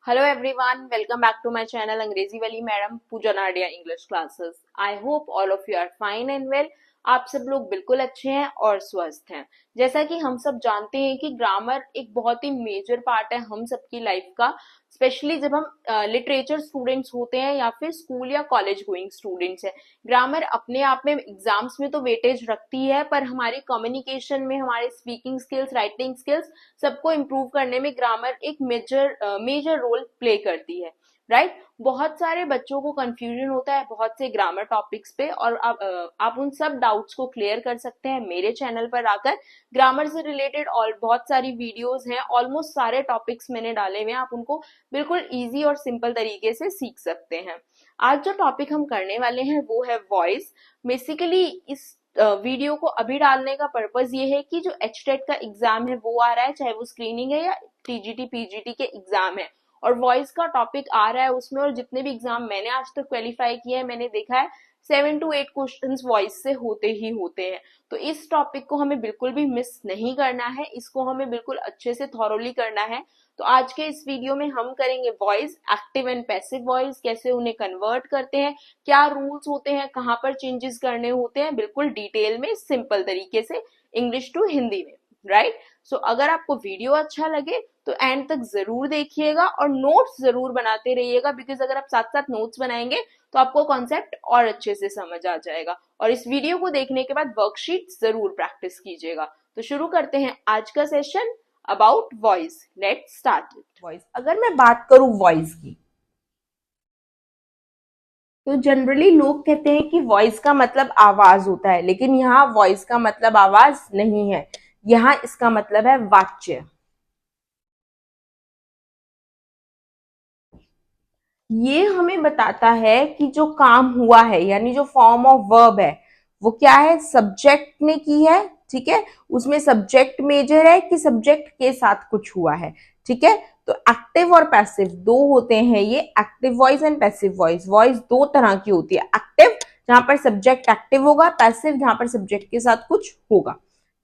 Hello everyone, welcome back to my channel अंग्रेजी वाली madam Pooja Nadia English classes. I hope all of you are fine and well. आप सब लोग बिल्कुल अच्छे हैं और स्वस्थ हैं। जैसा कि हम सब जानते हैं कि ग्रामर एक बहुत ही मेजर पार्ट है हम सबकी लाइफ का, स्पेशली जब हम लिटरेचर स्टूडेंट्स होते हैं या फिर स्कूल या कॉलेज गोइंग स्टूडेंट्स हैं। ग्रामर अपने आप में एग्जाम्स में तो वेटेज रखती है, पर हमारे कम्युनिकेशन में, हमारे स्पीकिंग स्किल्स, राइटिंग स्किल्स सबको इम्प्रूव करने में ग्रामर एक मेजर रोल प्ले करती है। राइट बहुत सारे बच्चों को कंफ्यूजन होता है बहुत से ग्रामर टॉपिक्स पे, और आप उन सब डाउट्स को क्लियर कर सकते हैं मेरे चैनल पर आकर। ग्रामर से रिलेटेड और बहुत सारी वीडियोस हैं, ऑलमोस्ट सारे टॉपिक्स मैंने डाले हुए हैं, आप उनको बिल्कुल इजी और सिंपल तरीके से सीख सकते हैं। आज जो टॉपिक हम करने वाले हैं वो है वॉइस। बेसिकली इस वीडियो को अभी डालने का पर्पज ये है कि जो एचटेट का एग्जाम है वो आ रहा है, चाहे वो स्क्रीनिंग है या टीजीटी पीजीटी के एग्जाम है, और वॉइस का टॉपिक आ रहा है उसमें। और जितने भी एग्जाम मैंने आज तक क्वालिफाई किए हैं, मैंने देखा है 7 to 8 क्वेश्चन वॉइस से होते ही होते हैं। तो इस टॉपिक को हमें बिल्कुल भी मिस नहीं करना है, इसको हमें बिल्कुल अच्छे से थॉरोली करना है। तो आज के इस वीडियो में हम करेंगे voice, active and passive voice, कैसे उन्हें कन्वर्ट करते हैं, क्या रूल्स होते हैं, कहाँ पर चेंजेस करने होते हैं, बिल्कुल डिटेल में सिंपल तरीके से इंग्लिश टू हिंदी में। राइट सो अगर आपको वीडियो अच्छा लगे तो एंड तक जरूर देखिएगा और नोट्स जरूर बनाते रहिएगा, बिकॉज अगर आप साथ साथ नोट्स बनाएंगे तो आपको कॉन्सेप्ट और अच्छे से समझ आ जाएगा। और इस वीडियो को देखने के बाद वर्कशीट जरूर प्रैक्टिस कीजिएगा। तो शुरू करते हैं आज का session about voice. Let's start it. Voice, अगर मैं बात करूं वॉइस की, तो जनरली लोग कहते हैं कि वॉइस का मतलब आवाज होता है, लेकिन यहाँ वॉइस का मतलब आवाज नहीं है, यहाँ इसका मतलब है वाच्य। ये हमें बताता है कि जो काम हुआ है, यानी जो फॉर्म ऑफ वर्ब है वो क्या है, सब्जेक्ट ने की है। ठीक है, उसमें सब्जेक्ट मेजर है कि सब्जेक्ट के साथ कुछ हुआ है। ठीक है, तो एक्टिव और पैसिव दो होते हैं, ये active voice and passive voice. Voice दो तरह की होती है, एक्टिव जहां पर सब्जेक्ट एक्टिव होगा, पैसिव जहां पर सब्जेक्ट के साथ कुछ होगा।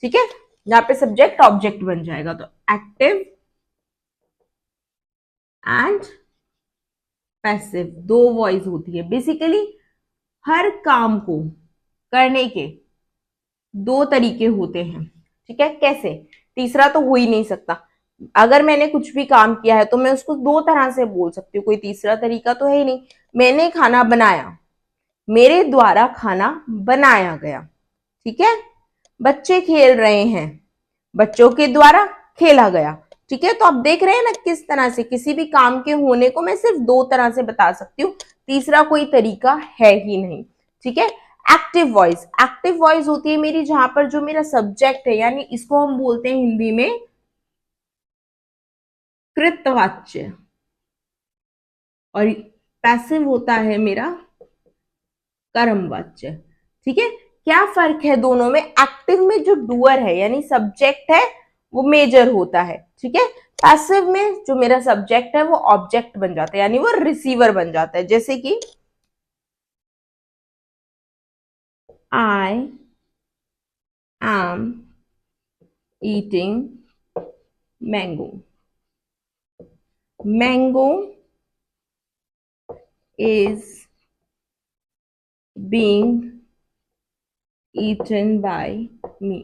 ठीक है, जहां पे सब्जेक्ट ऑब्जेक्ट बन जाएगा। तो एक्टिव एंड पैसिव दो वॉइस होती है। बेसिकली हर काम को करने के दो तरीके होते हैं। ठीक है, कैसे, तीसरा तो हो ही नहीं सकता। अगर मैंने कुछ भी काम किया है तो मैं उसको दो तरह से बोल सकती हूँ, कोई तीसरा तरीका तो है ही नहीं। मैंने खाना बनाया, मेरे द्वारा खाना बनाया गया। ठीक है, बच्चे खेल रहे हैं, बच्चों के द्वारा खेला गया। ठीक है, तो आप देख रहे हैं ना किस तरह से किसी भी काम के होने को मैं सिर्फ दो तरह से बता सकती हूँ, तीसरा कोई तरीका है ही नहीं। ठीक है, एक्टिव वॉइस, एक्टिव वॉइस होती है मेरी जहां पर जो मेरा सब्जेक्ट है, यानी इसको हम बोलते हैं हिंदी में कृतवाच्य, और पैसिव होता है मेरा कर्मवाच्य। ठीक है, क्या फर्क है दोनों में, एक्टिव में जो डूअर है यानी सब्जेक्ट है वो मेजर होता है। ठीक है, पैसिव में जो मेरा सब्जेक्ट है वो ऑब्जेक्ट बन जाता है, यानी वो रिसीवर बन जाता है। जैसे कि I am eating mango, mango is being eaten by me।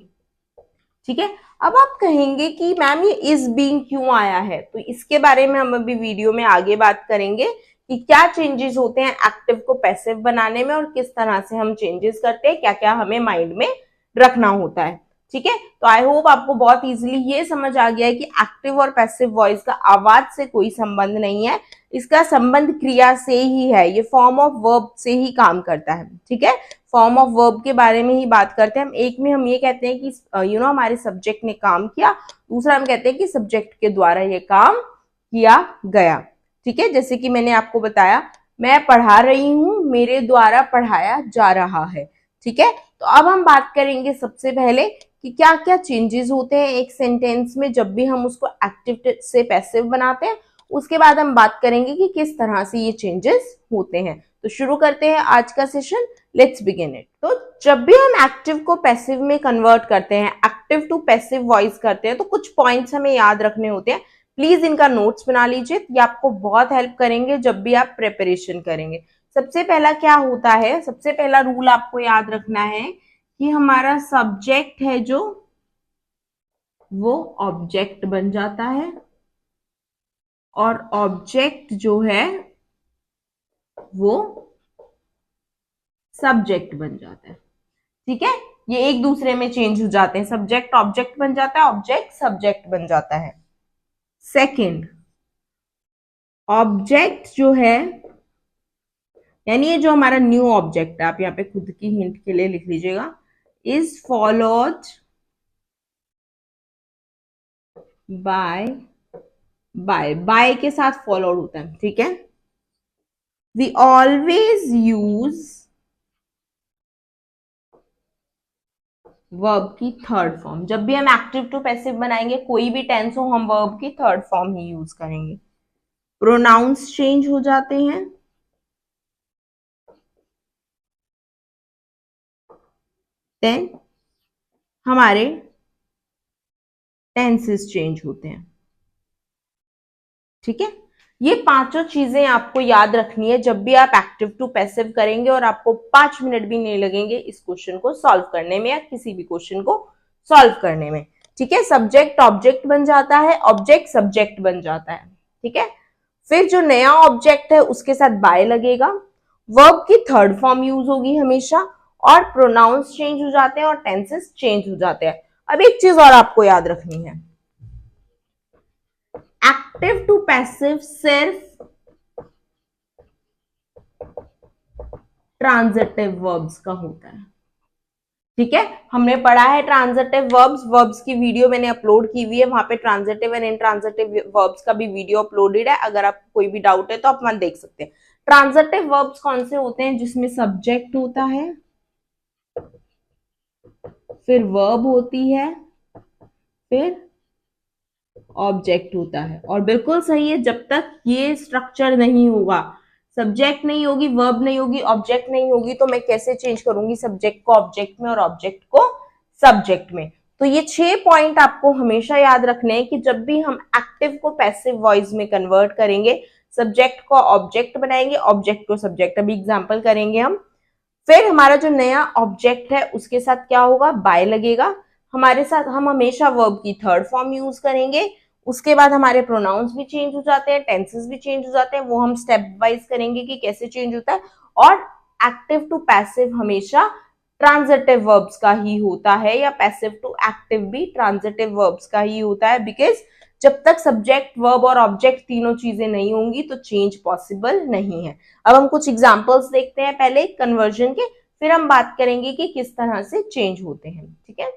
ठीक है, अब आप कहेंगे कि मैम ये इज बीइंग क्यों आया है, तो इसके बारे में हम अभी वीडियो में आगे बात करेंगे कि क्या चेंजेस होते हैं एक्टिव को पैसिव बनाने में और किस तरह से हम चेंजेस करते हैं, क्या क्या हमें माइंड में रखना होता है। ठीक है, तो आई होप आपको बहुत इजीली ये समझ आ गया है कि एक्टिव और पैसिव वॉइस का आवाज से कोई संबंध नहीं है, इसका संबंध क्रिया से ही है, ये फॉर्म ऑफ वर्ब से ही काम करता है। ठीक है, फॉर्म ऑफ वर्ब के बारे में ही बात करते हैं हम। एक में हम ये कहते हैं कि हमारे सब्जेक्ट ने काम किया, दूसरा हम कहते हैं कि सब्जेक्ट के द्वारा ये काम किया गया। ठीक है, जैसे कि मैंने आपको बताया, मैं पढ़ा रही हूं, मेरे द्वारा पढ़ाया जा रहा है। ठीक है, तो अब हम बात करेंगे सबसे पहले कि क्या क्या चेंजेस होते हैं एक सेंटेंस में जब भी हम उसको एक्टिव से पैसिव बनाते हैं। उसके बाद हम बात करेंगे कि किस तरह से ये चेंजेस होते हैं। तो शुरू करते हैं आज का सेशन, लेट्स बिगिन इट। तो जब भी हम एक्टिव को पैसिव में कन्वर्ट करते हैं, एक्टिव टू पैसिव वॉइस करते हैं, तो कुछ पॉइंट्स हमें याद रखने होते हैं। प्लीज इनका नोट्स बना लीजिए, ये आपको बहुत हेल्प करेंगे जब भी आप प्रिपरेशन करेंगे। सबसे पहला क्या होता है, सबसे पहला रूल आपको याद रखना है कि हमारा सब्जेक्ट है जो वो ऑब्जेक्ट बन जाता है और ऑब्जेक्ट जो है वो सब्जेक्ट बन जाता है। ठीक है, ये एक दूसरे में चेंज हो जाते हैं, सब्जेक्ट ऑब्जेक्ट बन जाता है, ऑब्जेक्ट सब्जेक्ट बन जाता है। सेकंड, ऑब्जेक्ट जो है यानी ये जो हमारा न्यू ऑब्जेक्ट है, आप यहाँ पे खुद की हिंट के लिए लिख लीजिएगा, इज फॉलोड बाय के साथ फॉलोड होता है। ठीक है, वी ऑलवेज यूज वर्ब की थर्ड फॉर्म। जब भी हम एक्टिव टू पैसिव बनाएंगे, कोई भी टेंस हो, हम वर्ब की थर्ड फॉर्म ही यूज करेंगे। प्रोनाउंस चेंज हो जाते हैं, देन हमारे टेंसेस चेंज होते हैं। ठीक है, ये पांचों चीजें आपको याद रखनी है जब भी आप एक्टिव टू पैसिव करेंगे, और आपको 5 मिनट भी नहीं लगेंगे इस क्वेश्चन को सॉल्व करने में या किसी भी क्वेश्चन को सॉल्व करने में। ठीक है, सब्जेक्ट ऑब्जेक्ट बन जाता है, ऑब्जेक्ट सब्जेक्ट बन जाता है। ठीक है, फिर जो नया ऑब्जेक्ट है उसके साथ बाय लगेगा, वर्ब की थर्ड फॉर्म यूज होगी हमेशा, और प्रोनाउंस चेंज हो जाते हैं और टेंसेस चेंज हो जाते हैं। अब एक चीज और आपको याद रखनी है, एक्टिव टू पैसिव सिर्फ ट्रांजिटिव वर्ब्स का होता है। ठीक है, हमने पढ़ा है ट्रांजिटिव वर्ब्स की वीडियो मैंने अपलोड की हुई है, वहां पे ट्रांजिटिव एंड इनट्रांजिटिव वर्ब्स का भी वीडियो अपलोडेड है, अगर आपको कोई भी डाउट है तो आप वहां देख सकते हैं। ट्रांजिटिव वर्ब्स कौन से होते हैं, जिसमें सब्जेक्ट होता है, फिर वर्ब होती है, फिर ऑब्जेक्ट होता है। और बिल्कुल सही है, जब तक ये स्ट्रक्चर नहीं होगा, सब्जेक्ट नहीं होगी, वर्ब नहीं होगी, ऑब्जेक्ट नहीं होगी, तो मैं कैसे चेंज करूंगी सब्जेक्ट को ऑब्जेक्ट में और ऑब्जेक्ट को सब्जेक्ट में। तो ये 6 पॉइंट आपको हमेशा याद रखने हैं कि जब भी हम एक्टिव को पैसिव वॉइस में कन्वर्ट करेंगे, सब्जेक्ट को ऑब्जेक्ट बनाएंगे, ऑब्जेक्ट को सब्जेक्ट। अभी एग्जाम्पल करेंगे हम। फिर हमारा जो नया ऑब्जेक्ट है उसके साथ क्या होगा, बाय लगेगा, हमारे साथ हम हमेशा वर्ब की थर्ड फॉर्म यूज करेंगे। उसके बाद हमारे प्रोनाउंस भी चेंज हो जाते हैं, टेंसेस भी चेंज हो जाते हैं, वो हम स्टेप वाइज करेंगे कि कैसे चेंज होता है। और एक्टिव टू पैसिव हमेशा ट्रांजिटिव वर्ब्स का ही होता है, या पैसिव टू एक्टिव भी ट्रांजिटिव वर्ब्स का ही होता है, बिकॉज जब तक सब्जेक्ट वर्ब और ऑब्जेक्ट तीनों चीजें नहीं होंगी तो चेंज पॉसिबल नहीं है। अब हम कुछ एग्जांपल्स देखते हैं पहले कन्वर्जन के, फिर हम बात करेंगे कि किस तरह से चेंज होते हैं। ठीक है,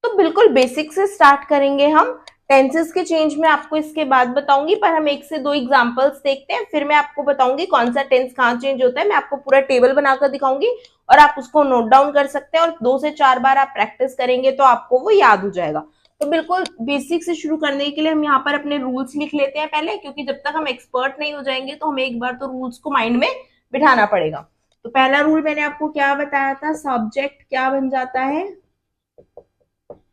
तो बिल्कुल बेसिक से स्टार्ट करेंगे हम। टेंसेस के चेंज में आपको इसके बाद बताऊंगी, पर हम 1 से 2 एग्जांपल्स देखते हैं, फिर मैं आपको बताऊंगी कौन सा टेंस कहाँ चेंज होता है। मैं आपको पूरा टेबल बनाकर दिखाऊंगी और आप उसको नोट डाउन कर सकते हैं, और 2 से 4 बार आप प्रैक्टिस करेंगे तो आपको वो याद हो जाएगा। तो बिल्कुल बेसिक से शुरू करने के लिए हम यहाँ पर अपने रूल्स लिख लेते हैं पहले, क्योंकि जब तक हम एक्सपर्ट नहीं हो जाएंगे तो हमें एक बार तो रूल्स को माइंड में बिठाना पड़ेगा। तो पहला रूल मैंने आपको क्या बताया था, सब्जेक्ट क्या बन जाता है,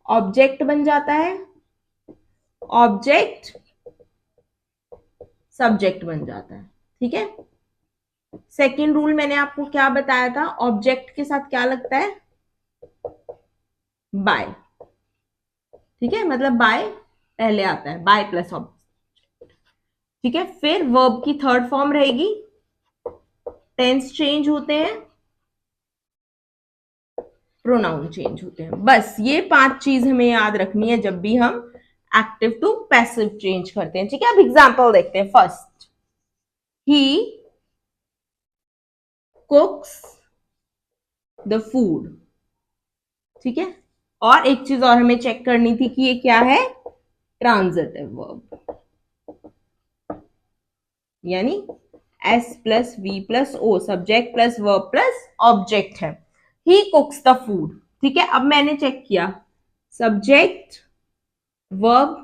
ऑब्जेक्ट बन जाता है, ऑब्जेक्ट सब्जेक्ट बन जाता है। ठीक है, सेकेंड रूल मैंने आपको क्या बताया था, ऑब्जेक्ट के साथ क्या लगता है, बाय। ठीक है, मतलब बाय पहले आता है, बाय प्लस ऑब्जेक्ट। ठीक है, फिर वर्ब की थर्ड फॉर्म रहेगी, टेंस चेंज होते हैं, प्रोनाउन चेंज होते हैं। बस ये 5 चीज हमें याद रखनी है जब भी हम एक्टिव टू पैसिव चेंज करते हैं। ठीक है, अब एग्जांपल देखते हैं। First, he cooks the food. ठीक है, और एक चीज और हमें चेक करनी थी कि ये क्या है, ट्रांजिटिव वर्ब, यानी S plus V plus O, subject plus verb plus object है। He cooks the food. ठीक है, अब मैंने चेक किया, सब्जेक्ट वर्ब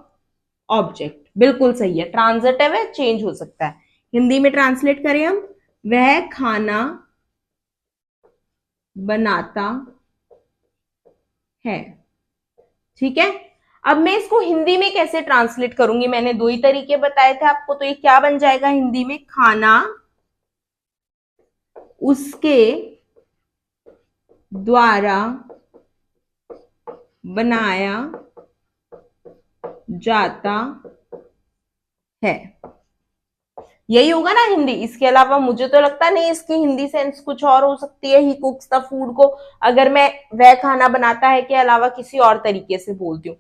ऑब्जेक्ट बिल्कुल सही है, ट्रांजिटिव है, चेंज हो सकता है। हिंदी में ट्रांसलेट करें हम, वह खाना बनाता है। ठीक है, अब मैं इसको हिंदी में कैसे ट्रांसलेट करूंगी, मैंने दो ही तरीके बताए थे आपको, तो ये क्या बन जाएगा हिंदी में, खाना उसके द्वारा बनाया जाता है। यही होगा ना हिंदी, इसके अलावा मुझे तो लगता नहीं इसकी हिंदी सेंस कुछ और हो सकती है। ही कुक्स द फूड को अगर मैं वह खाना बनाता है के अलावा किसी और तरीके से बोलती हूँ।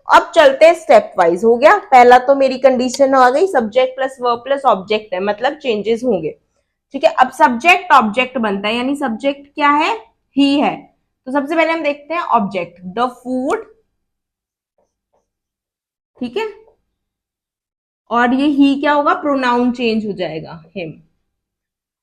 अब चलते हैं स्टेप वाइज। हो गया, पहला तो मेरी कंडीशन आ गई, subject plus verb plus object है, मतलब चेंजेस होंगे। ठीक है, अब सब्जेक्ट ऑब्जेक्ट बनता है, यानी सब्जेक्ट क्या है, ही है। तो सबसे पहले हम देखते हैं ऑब्जेक्ट, द फूड। ठीक है, और ये ही क्या होगा, प्रोनाउन चेंज हो जाएगा, हिम।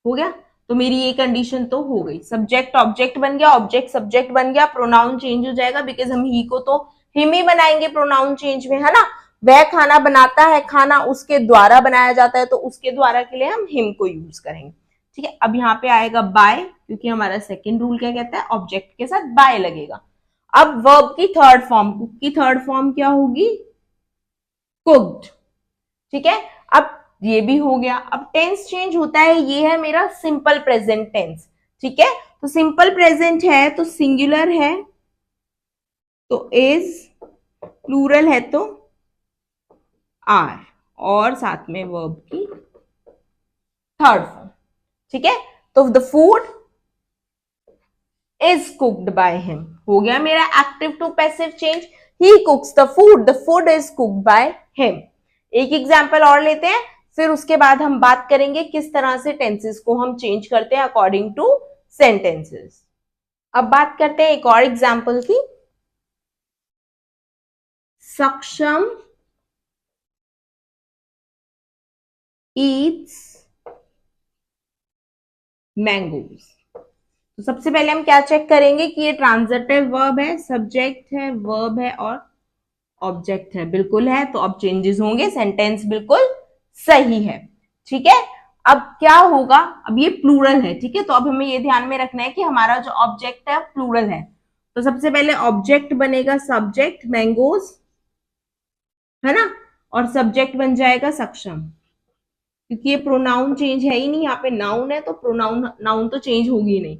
हो गया, तो मेरी ये कंडीशन तो हो गई, सब्जेक्ट ऑब्जेक्ट बन गया, ऑब्जेक्ट सब्जेक्ट बन गया, प्रोनाउन चेंज हो जाएगा, बिकॉज हम ही को तो हिम ही बनाएंगे प्रोनाउन चेंज में, है ना। वह खाना बनाता है, खाना उसके द्वारा बनाया जाता है, तो उसके द्वारा के लिए हम हिम को यूज करेंगे। ठीक है, अब यहाँ पे आएगा बाय, क्योंकि हमारा सेकेंड रूल क्या कहता है, ऑब्जेक्ट के साथ बाय लगेगा। अब वर्ब की थर्ड फॉर्म, कुक की थर्ड फॉर्म क्या होगी, कुक्ड। ठीक है, अब ये भी हो गया। अब टेंस चेंज होता है, ये है मेरा सिंपल प्रेजेंट टेंस। ठीक है, तो सिंपल प्रेजेंट है तो सिंगुलर है तो इज, प्लूरल है तो आर, और साथ में वर्ब की थर्ड फॉर्म। ठीक है, तो the food is cooked by him, हो गया मेरा active to passive change. He cooks the food is cooked by him. एक एग्जाम्पल और लेते हैं, फिर उसके बाद हम बात करेंगे किस तरह से टेंसेस को हम चेंज करते हैं अकॉर्डिंग टू सेंटेंसेस। अब बात करते हैं एक और एग्जाम्पल की। सक्षम ईट्स मैंगोज। तो सबसे पहले हम क्या चेक करेंगे कि ये ट्रांजिटिव वर्ब है, सब्जेक्ट है, वर्ब है और ऑब्जेक्ट है, बिल्कुल है, तो अब चेंजेस होंगे, सेंटेंस बिल्कुल सही है। ठीक है, अब क्या होगा, अब ये प्लूरल है। ठीक है, तो अब हमें ये ध्यान में रखना है कि हमारा जो ऑब्जेक्ट है प्लूरल है, तो सबसे पहले ऑब्जेक्ट बनेगा सब्जेक्ट मैंगोज, है ना, और सब्जेक्ट बन जाएगा सक्षम, क्योंकि ये प्रोनाउन चेंज है ही नहीं, यहाँ पे नाउन है तो प्रोनाउन नाउन तो चेंज होगी नहीं,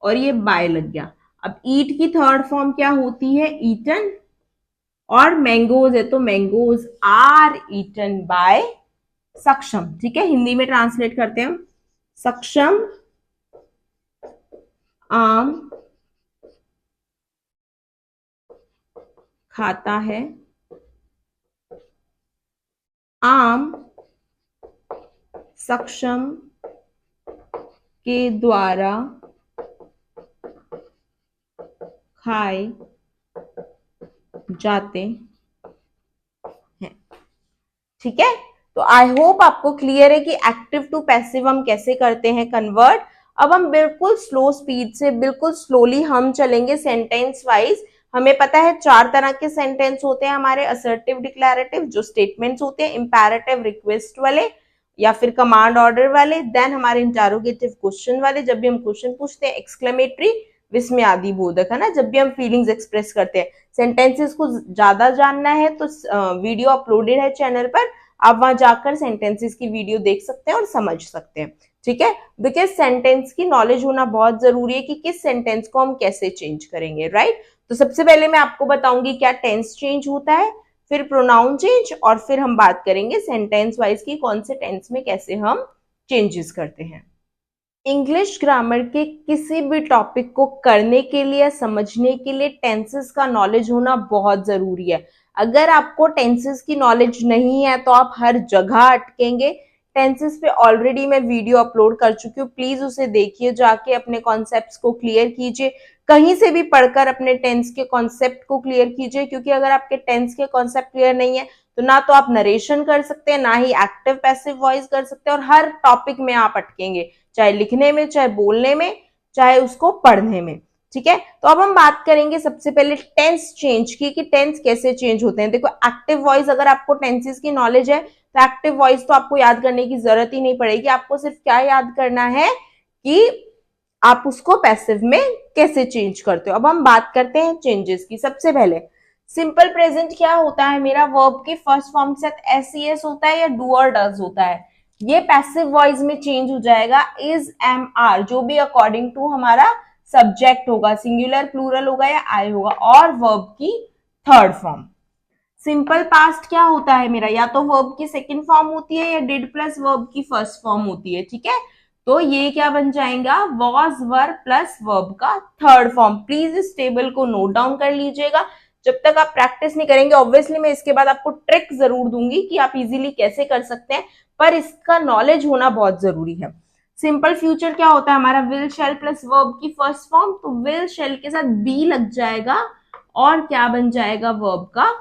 और ये बाय लग गया। अब ईट की थर्ड फॉर्म क्या होती है, ईटन, और मैंगोज है तो मैंगोज आर ईटन बाय सक्षम। ठीक है, हिंदी में ट्रांसलेट करते हैं हम, सक्षम आम खाता है, आम सक्षम के द्वारा खाए जाते हैं। ठीक है, तो आई होप आपको क्लियर है कि एक्टिव टू पैसिव हम कैसे करते हैं कन्वर्ट। अब हम बिल्कुल स्लो स्पीड से, बिल्कुल स्लोली हम चलेंगे सेंटेंस वाइज। हमें पता है चार तरह के सेंटेंस होते हैं हमारे, असर्टिव डिक्लैरेटिव जो स्टेटमेंट्स होते हैं, इंपैरेटिव रिक्वेस्ट वाले या फिर कमांड ऑर्डर वाले, देन हमारे इंटरोगेटिव क्वेश्चन वाले, जब भी हम क्वेश्चन पूछते हैं, एक्सक्लेमेटरी, विस्मयादि बोधक, है ना, जब भी हम फीलिंग्स एक्सप्रेस करते हैं। सेंटेंसेस को ज्यादा जानना है तो वीडियो अपलोडेड है चैनल पर, आप वहां जाकर सेंटेंसेस की वीडियो देख सकते हैं और समझ सकते हैं। ठीक है, बिकॉज सेंटेंस की नॉलेज होना बहुत जरूरी है कि किस सेंटेंस को हम कैसे चेंज करेंगे, राइट। तो सबसे पहले मैं आपको बताऊंगी क्या टेंस चेंज होता है, फिर प्रोनाउन चेंज, और फिर हम बात करेंगे सेंटेंस वाइज की कौन से टेंस में कैसे हम चेंजेस करते हैं। इंग्लिश ग्रामर के किसी भी टॉपिक को करने के लिए, समझने के लिए टेंसेस का नॉलेज होना बहुत जरूरी है। अगर आपको टेंसेस की नॉलेज नहीं है तो आप हर जगह अटकेंगे। टेंसेस पे ऑलरेडी मैं वीडियो अपलोड कर चुकी हूँ, प्लीज उसे देखिए, जाके अपने कॉन्सेप्ट्स को क्लियर कीजिए, कहीं से भी पढ़कर अपने टेंस के कॉन्सेप्ट को क्लियर कीजिए, क्योंकि अगर आपके टेंस के कॉन्सेप्ट क्लियर नहीं है तो ना तो आप नरेशन कर सकते हैं, ना ही एक्टिव पैसिव वॉइस कर सकते हैं, और हर टॉपिक में आप अटकेंगे, चाहे लिखने में, चाहे बोलने में, चाहे उसको पढ़ने में। ठीक है, तो अब हम बात करेंगे सबसे पहले टेंस चेंज की, कि टेंस कैसे चेंज होते हैं। देखो, एक्टिव वॉइस अगर आपको टेंसेस की नॉलेज है तो एक्टिव वॉइस तो आपको याद करने की जरूरत ही नहीं पड़ेगी, आपको सिर्फ क्या याद करना है कि आप उसको पैसिव में कैसे चेंज करते हो। अब हम बात करते हैं चेंजेस की। सबसे पहले सिंपल प्रेजेंट क्या होता है मेरा, वर्ब के फर्स्ट फॉर्म के साथ एस होता है या डू और डज होता है, ये पैसिव वॉइस में चेंज हो जाएगा इज एम आर, जो भी अकॉर्डिंग टू हमारा सब्जेक्ट होगा, सिंगुलर प्लूरल होगा या आई होगा, और वर्ब की थर्ड फॉर्म। सिंपल पास्ट क्या होता है मेरा, या तो वर्ब की सेकंड फॉर्म होती है या डिड प्लस वर्ब की फर्स्ट फॉर्म होती है, ठीक है। तो ये क्या बन जाएगा, वॉज वर प्लस वर्ब का थर्ड फॉर्म। प्लीज इस टेबल को नोट डाउन कर लीजिएगा, जब तक आप प्रैक्टिस नहीं करेंगे ऑब्वियसली मैं इसके बाद आपको ट्रिक जरूर दूंगी कि आप इजीली कैसे कर सकते हैं, पर इसका नॉलेज होना बहुत जरूरी है। सिंपल फ्यूचर क्या होता है हमारा, विल शेल प्लस वर्ब की फर्स्ट फॉर्म, तो विल शेल के साथ बी लग जाएगा और क्या बन जाएगा, वर्ब का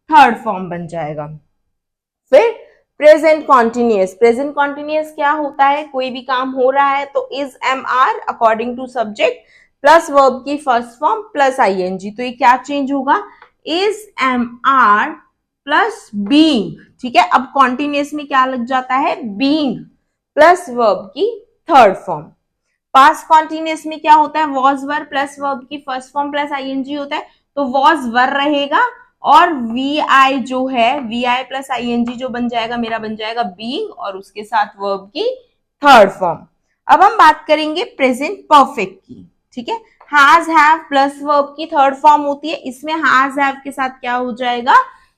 थर्ड फॉर्म बन जाएगा। फिर प्रेजेंट कॉन्टिन्यूअस, प्रेजेंट कॉन्टिन्यूअस क्या होता है, कोई भी काम हो रहा है तो is am are according to subject plus verb की फर्स्ट फॉर्म प्लस आईएनजी, तो ये क्या चेंज होगा, is am are plus being, ठीक है। अब कॉन्टिन्यूअस में क्या लग जाता है, बीइंग प्लस वर्ब की थर्ड फॉर्म। पास्ट कॉन्टिन्यूअस में क्या होता है, वॉज वर प्लस वर्ब की फर्स्ट फॉर्म प्लस आईएनजी होता है, तो वॉज वर रहेगा और वी आई जो है, वी आई प्लस आईएनजी जो बन जाएगा मेरा, बन जाएगा बीइंग और उसके साथ वर्ब की थर्ड फॉर्म। अब हम बात करेंगे प्रेजेंट परफेक्ट की, ठीक है। हैज हैव प्लस वर्ब की थर्ड फॉर्म होती है, इसमें हैज हैव के साथ क्या हो जाएगा,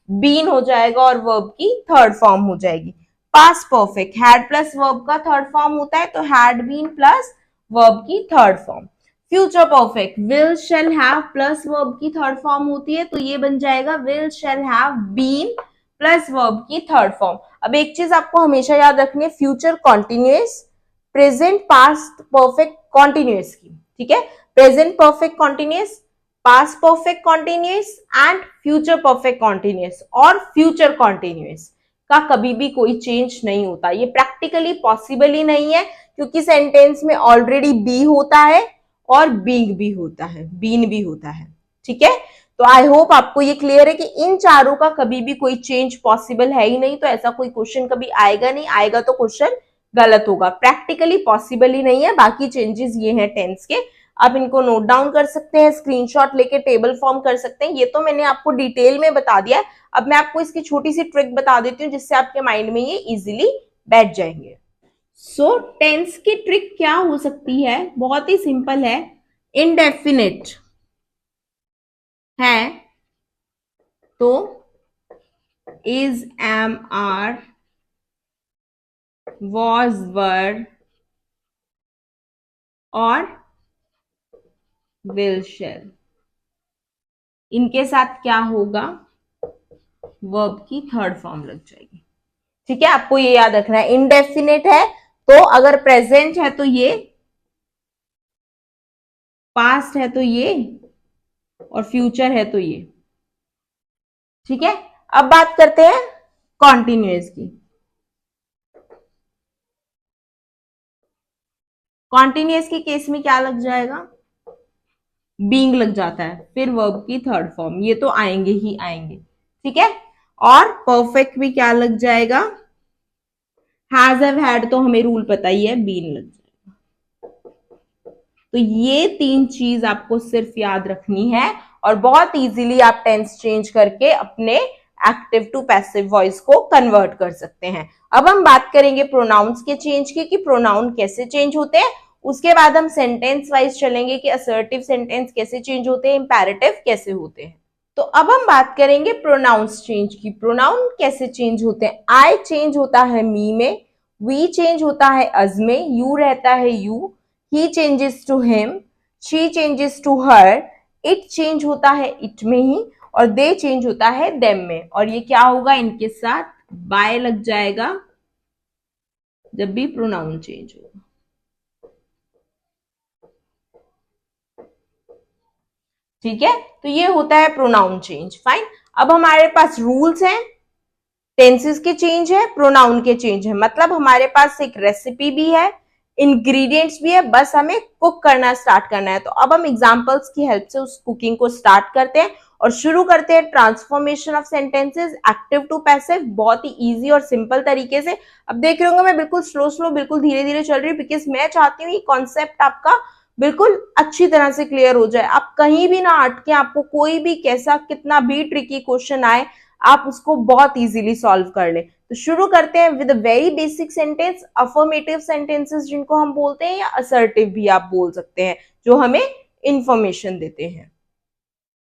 बीन हो जाएगा और वर्ब की थर्ड फॉर्म हो जाएगी। Past perfect had plus verb का थर्ड फॉर्म होता है, तो हैड बीन प्लस वर्ब की third form. Future perfect will shall have plus verb की थर्ड फॉर्म होती है, तो ये बन जाएगा will shall have been plus verb की थर्ड फॉर्म। अब एक चीज आपको हमेशा याद रखनी है, future continuous, present past perfect continuous की, ठीक है। Present perfect continuous, past perfect continuous and future perfect continuous और फ्यूचर कॉन्टिन्यूअस का कभी भी कोई चेंज नहीं होता। ये प्रैक्टिकली पॉसिबल ही नहीं है, क्योंकि सेंटेंस में ऑलरेडी बी होता है और बीइंग भी होता है, बीन भी होता है, ठीक है। तो आई होप आपको ये क्लियर है कि इन चारों का कभी भी कोई चेंज पॉसिबल है ही नहीं, तो ऐसा कोई क्वेश्चन कभी आएगा नहीं, आएगा तो क्वेश्चन गलत होगा, प्रैक्टिकली पॉसिबल ही नहीं है। बाकी चेंजेस ये हैं टेंस के, आप इनको नोट डाउन कर सकते हैं, स्क्रीनशॉट लेके टेबल फॉर्म कर सकते हैं, ये तो मैंने आपको डिटेल में बता दिया है। अब मैं आपको इसकी छोटी सी ट्रिक बता देती हूँ जिससे आपके माइंड में ये इजीली बैठ जाएंगे। सो टेंस की ट्रिक क्या हो सकती है, बहुत ही सिंपल है। इनडेफिनिट है तो is am are was were और विल शेल, इनके साथ क्या होगा, वर्ब की थर्ड फॉर्म लग जाएगी, ठीक है। आपको ये याद रखना है, इनडेफिनिट है तो अगर प्रेजेंट है तो ये, पास्ट है तो ये, और फ्यूचर है तो ये, ठीक है। अब बात करते हैं कॉन्टिन्यूअस की। कॉन्टिन्यूअस के केस में क्या लग जाएगा, बीइंग लग जाता है, फिर वर्ब की थर्ड फॉर्म, ये तो आएंगे ही आएंगे, ठीक है। और परफेक्ट भी क्या लग जाएगा, हैज हैव हैड तो हमें रूल पता ही है, बीन लग जाएगा। तो ये तीन चीज आपको सिर्फ याद रखनी है और बहुत इजीली आप टेंस चेंज करके अपने एक्टिव टू पैसिव वॉइस को कन्वर्ट कर सकते हैं। अब हम बात करेंगे प्रोनाउंस के चेंज की, कि प्रोनाउन कैसे चेंज होते हैं, उसके बाद हम सेंटेंस वाइज चलेंगे कि असर्टिव सेंटेंस कैसे चेंज होते हैं, इंपैरेटिव कैसे होते हैं। तो अब हम बात करेंगे प्रोनाउंस चेंज की। प्रोनाउन कैसे चेंज होते हैं, आई चेंज होता है मी में, वी चेंज होता है अज में, यू रहता है you, he changes to him, she changes to her, it change होता है इट में ही, और दे चेंज होता है देम में। और ये क्या होगा, इनके साथ बाय लग जाएगा जब भी प्रोनाउन चेंज होगा, ठीक है। तो ये होता है प्रोनाउन चेंज, फाइन। अब हमारे पास रूल्स हैं, टेंसेस के चेंज है, प्रोनाउन के चेंज है, मतलब हमारे पास एक रेसिपी भी है, इंग्रेडिएंट्स भी है, बस हमें कुक करना स्टार्ट करना है। तो अब हम एग्जांपल्स की हेल्प से उस कुकिंग को स्टार्ट करते हैं और शुरू करते हैं transformation of sentences active to passive, बहुत ही इजी और सिंपल तरीके से। अब देख रहे होंगे मैं बिल्कुल स्लो बिल्कुल धीरे धीरे चल रही हूँ, बिकॉज मैं चाहती हूँ ये कॉन्सेप्ट आपका बिल्कुल अच्छी तरह से क्लियर हो जाए, आप कहीं भी ना अटके, आपको कोई भी कैसा कितना भी ट्रिकी क्वेश्चन आए आप उसको बहुत इजीली सॉल्व कर ले। तो शुरू करते हैं with a very basic sentence, affirmative sentences जिनको हम बोलते हैं, या असर्टिव भी आप बोल सकते हैं, जो हमें इंफॉर्मेशन देते हैं।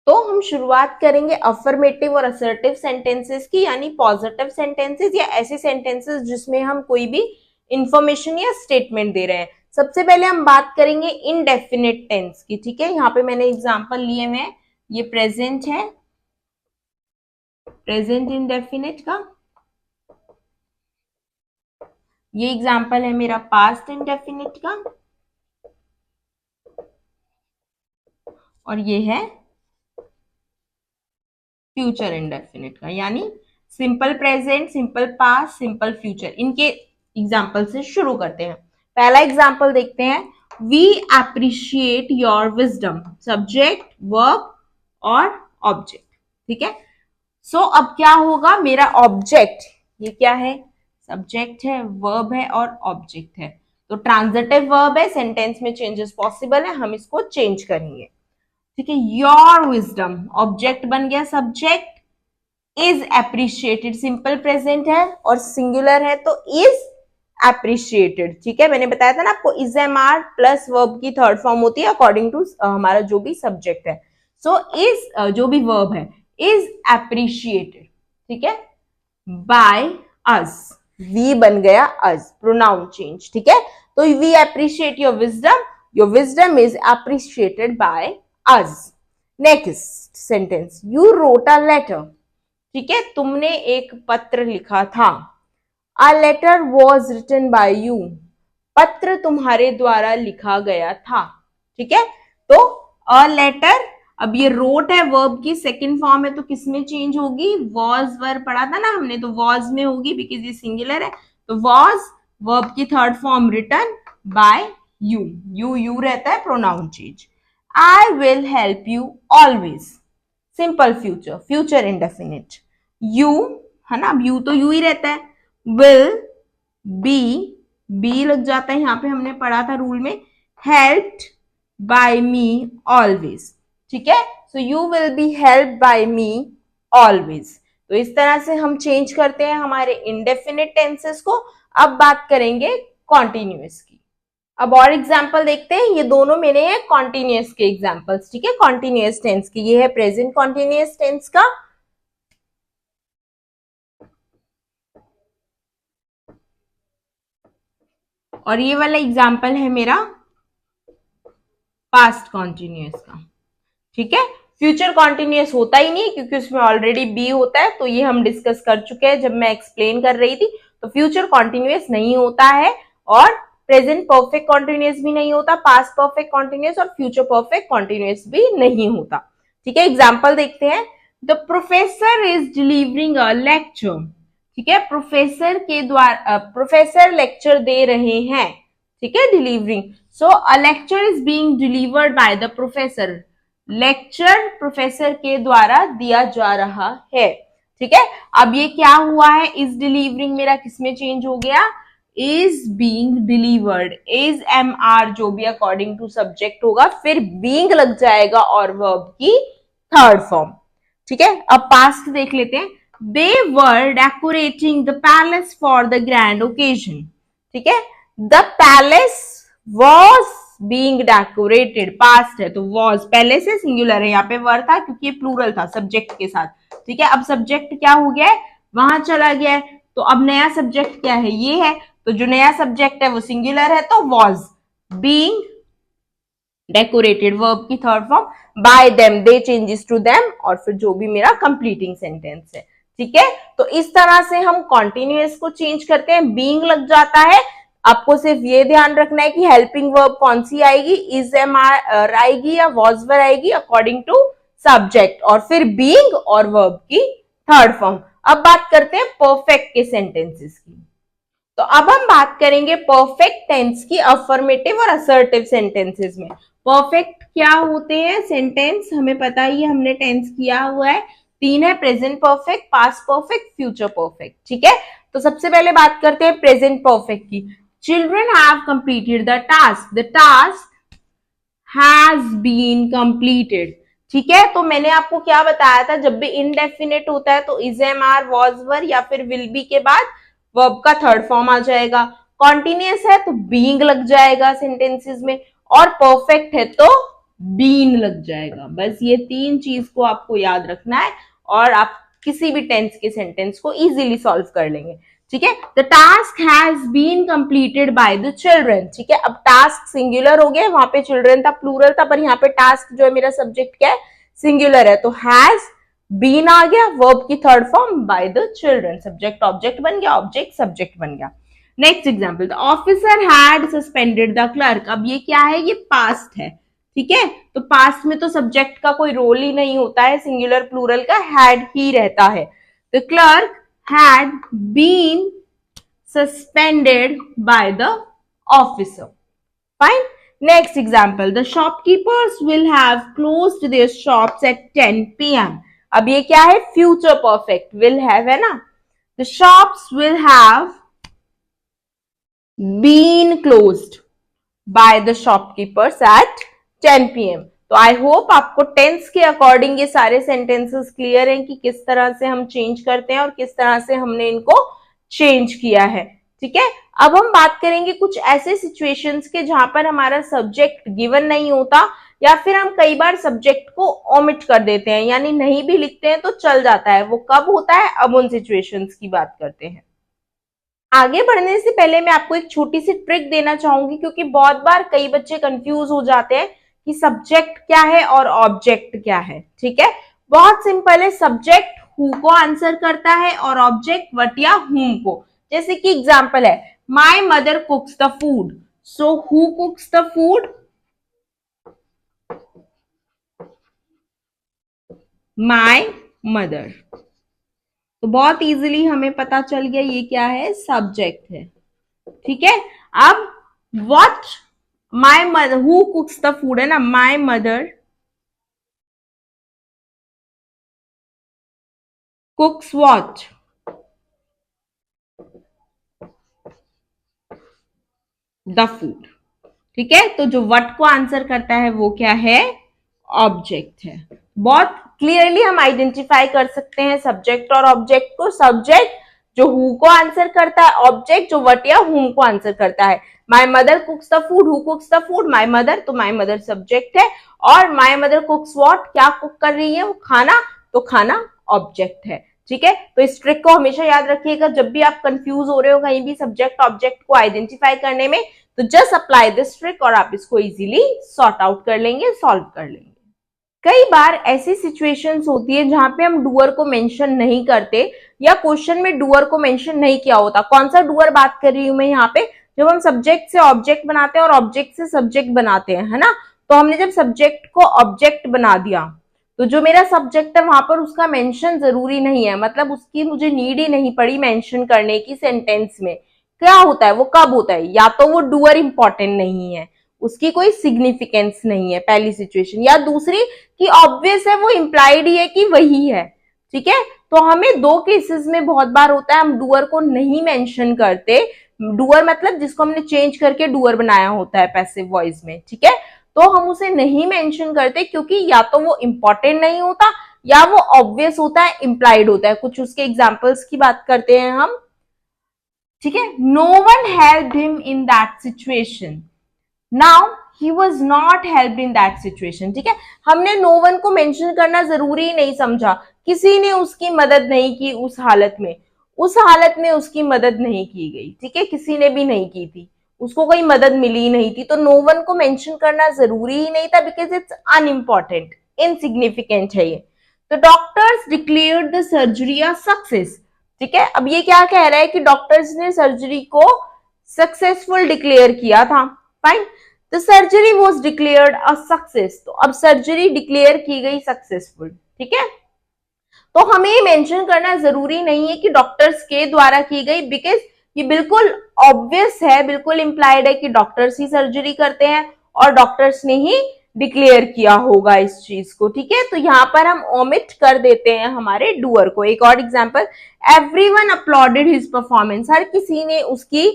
तो हम शुरुआत करेंगे अफर्मेटिव और असर्टिव सेंटेंसेस की, यानी पॉजिटिव सेंटेंसेस या ऐसे सेंटेंसेस जिसमें हम कोई भी इंफॉर्मेशन या स्टेटमेंट दे रहे हैं। सबसे पहले हम बात करेंगे इनडेफिनिट टेंस की, ठीक है। यहाँ पे मैंने एग्जांपल लिए हुए हैं, ये प्रेजेंट है, प्रेजेंट इंडेफिनिट का, ये एग्जांपल है मेरा पास्ट इंडेफिनिट का, और ये है फ्यूचर इंडेफिनिट का, यानी simple present, simple past, simple future. इनके एग्जांपल से शुरू करते हैं। पहला एग्जांपल देखते हैं, we appreciate your wisdom, subject, verb और ऑब्जेक्ट, ठीक है। सो अब क्या होगा, मेरा ऑब्जेक्ट, ये क्या है, सब्जेक्ट है, वर्ब है और ऑब्जेक्ट है, तो ट्रांजिटिव वर्ब है, सेंटेंस में चेंजेस पॉसिबल है, हम इसको चेंज करेंगे, ठीक है। योर विजडम, ऑब्जेक्ट बन गया subject, is appreciated simple present है और सिंगुलर है तो इज अप्रिशिएटेड, ठीक है। मैंने बताया था ना आपको, is am are plus verb की थर्ड फॉर्म होती है अकॉर्डिंग टू हमारा जो भी सब्जेक्ट है। सो इज जो भी वर्ब है, इज अप्रिशिएटेड, ठीक है, बाय अस, वी बन गया अस, प्रोनाउन चेंज, ठीक है। तो we appreciate your wisdom is appreciated by us. Next sentence, you wrote a letter, ठीक है, तुमने एक पत्र लिखा था। A letter was written by you, पत्र तुम्हारे द्वारा लिखा गया था, ठीक है। तो अ लेटर, अब ये रोट है, वर्ब की सेकंड फॉर्म है, तो किसमें चेंज होगी, वॉज वर्ब पढ़ा था ना हमने, तो वॉज में होगी बिकॉज ये सिंगुलर है, तो वॉज वर्ब की third form written by you, you रहता है, pronoun change. I will help you always, simple future, future indefinite, you है ना, अब यू तो यू ही रहता है, विल, बी लग जाता है, यहां पे हमने पढ़ा था रूल में, हेल्प्ड बाय मी ऑलवेज, ठीक है। So you will be help by me always. तो इस तरह से हम चेंज करते हैं हमारे इंडेफिनिट टेंसेस को। अब बात करेंगे कॉन्टिन्यूअस की। अब और एग्जाम्पल देखते हैं, ये दोनों मेरे हैं कॉन्टिन्यूअस के एग्जाम्पल्स, ठीक है, कॉन्टिन्यूअस टेंस की। ये है प्रेजेंट कॉन्टिन्यूअस टेंस का, और ये वाला एग्जाम्पल है मेरा पास्ट कॉन्टिन्यूअस का, ठीक है। फ्यूचर कॉन्टिन्यूअस होता ही नहीं क्योंकि उसमें ऑलरेडी बी होता है, तो ये हम डिस्कस कर चुके हैं जब मैं एक्सप्लेन कर रही थी। तो फ्यूचर कॉन्टिन्यूअस नहीं होता है, और प्रेजेंट परफेक्ट कॉन्टिन्यूअस भी नहीं होता, पास्ट परफेक्ट कॉन्टिन्यूअस और फ्यूचर परफेक्ट कॉन्टिन्यूअस भी नहीं होता, ठीक है। एग्जाम्पल देखते हैं, the professor is delivering a lecture, ठीक है, प्रोफेसर के द्वारा, प्रोफेसर लेक्चर दे रहे हैं, ठीक है, delivering. So a lecture is being delivered by the professor, lecture professor के द्वारा दिया जा रहा है, ठीक है। अब ये क्या हुआ है, इज डिलीवरिंग मेरा किसमें चेंज हो गया, is being delivered, is am are जो भी अकॉर्डिंग टू सब्जेक्ट होगा, फिर बीइंग लग जाएगा और वर्ब की थर्ड फॉर्म, ठीक है। अब पास्ट देख लेते हैं, they were decorating the palace for the grand occasion, ठीक है, the palace was being decorated, past है तो वॉज, पहले से सिंगुलर है, यहाँ पे वर था क्योंकि ये प्लूरल था सब्जेक्ट के साथ, ठीक है। अब सब्जेक्ट क्या हो गया है, वहां चला गया है, तो अब नया सब्जेक्ट क्या है, ये है, तो जो नया सब्जेक्ट है वो सिंगुलर है, तो वॉज बीइंग डेकोरेटेड, वर्ब की third form by them, they changes to them, और फिर जो भी मेरा कंप्लीटिंग सेंटेंस है, ठीक है। तो इस तरह से हम कॉन्टिन्यूअस को चेंज करते हैं, बीइंग लग जाता है। आपको सिर्फ ये ध्यान रखना है कि हेल्पिंग वर्ब कौन सी आएगी, इज एम आर आएगी या वॉज वर आएगी अकॉर्डिंग टू सब्जेक्ट, और फिर बीइंग और वर्ब की थर्ड फॉर्म। अब बात करते हैं परफेक्ट के सेंटेंसेस की। तो अब हम बात करेंगे परफेक्ट टेंस की अफर्मेटिव और असर्टिव सेंटेंसेस में। परफेक्ट क्या होते हैं सेंटेंस, हमें पता ही है, हमने टेंस किया हुआ है, तीन है, present perfect, past perfect, future perfect, ठीक है। तो सबसे पहले बात करते हैं प्रेजेंट परफेक्ट की। Children have completed the task has been completed. ठीक है, तो मैंने आपको क्या बताया था, जब भी इनडेफिनेट होता है तो is am are was were या फिर विल बी के बाद वर्ब का थर्ड फॉर्म आ जाएगा। कॉन्टिन्यूअस है तो बीइंग लग जाएगा सेंटेंसेस में, और परफेक्ट है तो बीन लग जाएगा। बस ये तीन चीज को आपको याद रखना है और आप किसी भी टेंस के सेंटेंस को इजीली सॉल्व कर लेंगे। ठीक है, the task has been completed by the children. ठीक है, अब टास्क सिंगुलर हो गया, वहां पे चिल्ड्रन था प्लूरल था, पर यहाँ पे टास्क जो है मेरा सब्जेक्ट क्या है, सिंगुलर है, तो हैज बीन आ गया, वर्ब की third form bye the children, subject object बन गया, ऑब्जेक्ट सब्जेक्ट बन गया। Next example, the officer had suspended the clerk. अब ये क्या है, ये पास्ट है। ठीक है, तो पास्ट में तो सब्जेक्ट का कोई रोल ही नहीं होता है, सिंगुलर प्लूरल का हैड ही रहता है। The clerk had been suspended by the officer. Fine. Next example, the shopkeepers will have closed their shops at 10 p.m. अब ये क्या है, future perfect, will have है ना, the shops will have been closed by the shopkeepers at 10 p.m. तो I hope आपको tense के according ये सारे सेंटेंसेस क्लियर हैं कि किस तरह से हम चेंज करते हैं और किस तरह से हमने इनको चेंज किया है। ठीक है, अब हम बात करेंगे कुछ ऐसे सिचुएशंस के जहां पर हमारा सब्जेक्ट गिवन नहीं होता, या फिर हम कई बार सब्जेक्ट को ओमिट कर देते हैं, यानी नहीं भी लिखते हैं तो चल जाता है। वो कब होता है, अब उन सिचुएशंस की बात करते हैं। आगे बढ़ने से पहले मैं आपको एक छोटी सी ट्रिक देना चाहूंगी, क्योंकि बहुत बार कई बच्चे कंफ्यूज हो जाते हैं कि सब्जेक्ट क्या है और ऑब्जेक्ट क्या है। ठीक है, बहुत सिंपल है, सब्जेक्ट हु को आंसर करता है और ऑब्जेक्ट व्हाट या हुम को। जैसे कि एग्जांपल है, my mother कुक्स the food, so who कुक्स the food, my mother. तो बहुत इजीली हमें पता चल गया ये क्या है, सब्जेक्ट है। ठीक है, अब what, my mother, who कुक्स the food है ना, my mother कुक्स what, the food. ठीक है, तो जो व्हाट को आंसर करता है वो क्या है, ऑब्जेक्ट है। बहुत क्लियरली हम आइडेंटिफाई कर सकते हैं सब्जेक्ट और ऑब्जेक्ट को। सब्जेक्ट जो हु को आंसर करता है, ऑब्जेक्ट जो व्हाट या हुम को आंसर करता है। My mother कुक्स the food, who कुक्स the food, my mother, तो माय मदर सब्जेक्ट है, और माय मदर कुक्स व्हाट, क्या कुक कर रही है वो, खाना, तो खाना ऑब्जेक्ट है। ठीक है, तो इस ट्रिक को हमेशा याद रखिएगा, जब भी आप कंफ्यूज हो रहे हो कहीं भी सब्जेक्ट ऑब्जेक्ट को आइडेंटिफाई करने में, तो जस्ट अप्लाई दिस ट्रिक और आप इसको इजीली सॉर्ट आउट कर लेंगे, सॉल्व कर लेंगे। कई बार ऐसी सिचुएशंस होती है जहां पे हम डूअर को मेंशन नहीं करते, या क्वेश्चन में डूअर को मेंशन नहीं किया होता। कौन सा डूअर बात कर रही हूं मैं यहाँ पे, जब हम सब्जेक्ट से ऑब्जेक्ट बनाते हैं और ऑब्जेक्ट से सब्जेक्ट बनाते हैं, है ना। तो हमने जब सब्जेक्ट को ऑब्जेक्ट बना दिया, तो जो मेरा सब्जेक्ट है वहां पर उसका मेंशन जरूरी नहीं है, मतलब उसकी मुझे नीड ही नहीं पड़ी मेंशन करने की सेंटेंस में। क्या होता है वो, कब होता है, या तो वो डूअर इंपॉर्टेंट नहीं है, उसकी कोई सिग्निफिकेंस नहीं है, पहली सिचुएशन, या दूसरी कि ऑब्वियस है, वो इंप्लाइड ही है कि वही है। ठीक है, तो हमें दो केसेस में बहुत बार होता है हम डूअर को नहीं मेंशन करते। डूअर मतलब जिसको हमने चेंज करके डूअर बनाया होता है पैसिव वॉइस में। ठीक है, तो हम उसे नहीं मेंशन करते क्योंकि या तो वो इंपॉर्टेंट नहीं होता, या वो ऑब्वियस होता है, इंप्लाइड होता है। कुछ उसके एग्जाम्पल्स की बात करते हैं हम। ठीक है, no one helped him in that situation, now he was not helped in that situation. ठीक है, हमने नो वन को मेंशन करना जरूरी नहीं समझा, किसी ने उसकी मदद नहीं की उस हालत में, उस हालत में उसकी मदद नहीं की गई। ठीक है, किसी ने भी नहीं की थी, उसको कोई मदद मिली नहीं थी, तो नो वन को मेंशन करना जरूरी ही नहीं था, बिकॉज इट्स अनइम्पॉर्टेंट, इनसिग्निफिकेंट है ये। तो doctors declared the surgery a success. ठीक है, अब ये क्या कह रहा है कि डॉक्टर्स ने सर्जरी को सक्सेसफुल डिक्लेयर किया था। Fine, the surgery was declared a success, तो अब सर्जरी डिक्लेयर की गई सक्सेसफुल। ठीक है, तो हमें मेंशन करना जरूरी नहीं है कि डॉक्टर्स के द्वारा की गई, बिकॉज ये बिल्कुल ऑब्वियस है, बिल्कुल इंप्लाइड है कि डॉक्टर्स ही सर्जरी करते हैं और डॉक्टर्स ने ही डिक्लेयर किया होगा इस चीज को। ठीक है, तो यहाँ पर हम ओमिट कर देते हैं हमारे डूअर को। एक और example, everyone uploaded his performance, हर किसी ने उसकी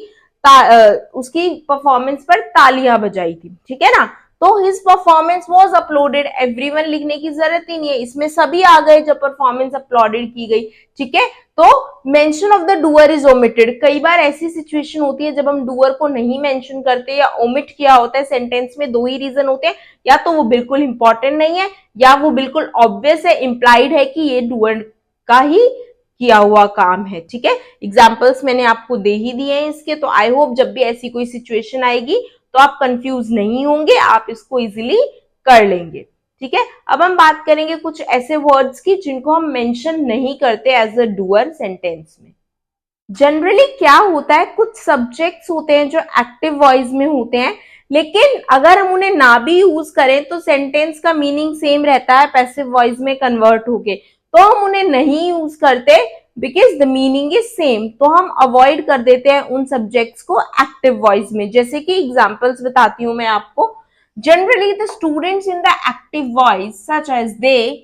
परफॉर्मेंस पर तालियां बजाई थी। ठीक है ना, तो his performance was uploaded, everyone लिखने की जरूरत ही नहीं है, इसमें सभी आ गए जब परफॉर्मेंस अपलोडेड की गई। ठीक है, तो mention of the doer is omitted. कई बार ऐसी सिचुएशन होती है जब हम डूअर को नहीं मेंशन करते या ओमिट किया होता है सेंटेंस में, दो ही रीजन होते हैं, या तो वो बिल्कुल इंपॉर्टेंट नहीं है या वो बिल्कुल ऑब्वियस है, इंप्लाइड है कि ये डूअर का ही किया हुआ काम है। ठीक है, एग्जाम्पल्स मैंने आपको दे ही दिए हैं इसके, तो आई होप जब भी ऐसी कोई सिचुएशन आएगी तो आप कंफ्यूज नहीं होंगे, आप इसको इजीली कर लेंगे। ठीक है, अब हम बात करेंगे कुछ ऐसे वर्ड्स की जिनको हम मेंशन नहीं करते एज अ डूअर सेंटेंस में। जनरली क्या होता है, कुछ सब्जेक्ट्स होते हैं जो एक्टिव वॉइस में होते हैं, लेकिन अगर हम उन्हें ना भी यूज करें तो सेंटेंस का मीनिंग सेम रहता है पैसिव वॉइस में कन्वर्ट होके, तो हम उन्हें नहीं यूज करते because the meaning is same, तो हम अवॉइड कर देते हैं उन सब्जेक्ट्स को एक्टिव वॉइस में। जैसे कि एग्जांपल्स बताती हूं मैं आपको। Generally the students in the active voice such as they,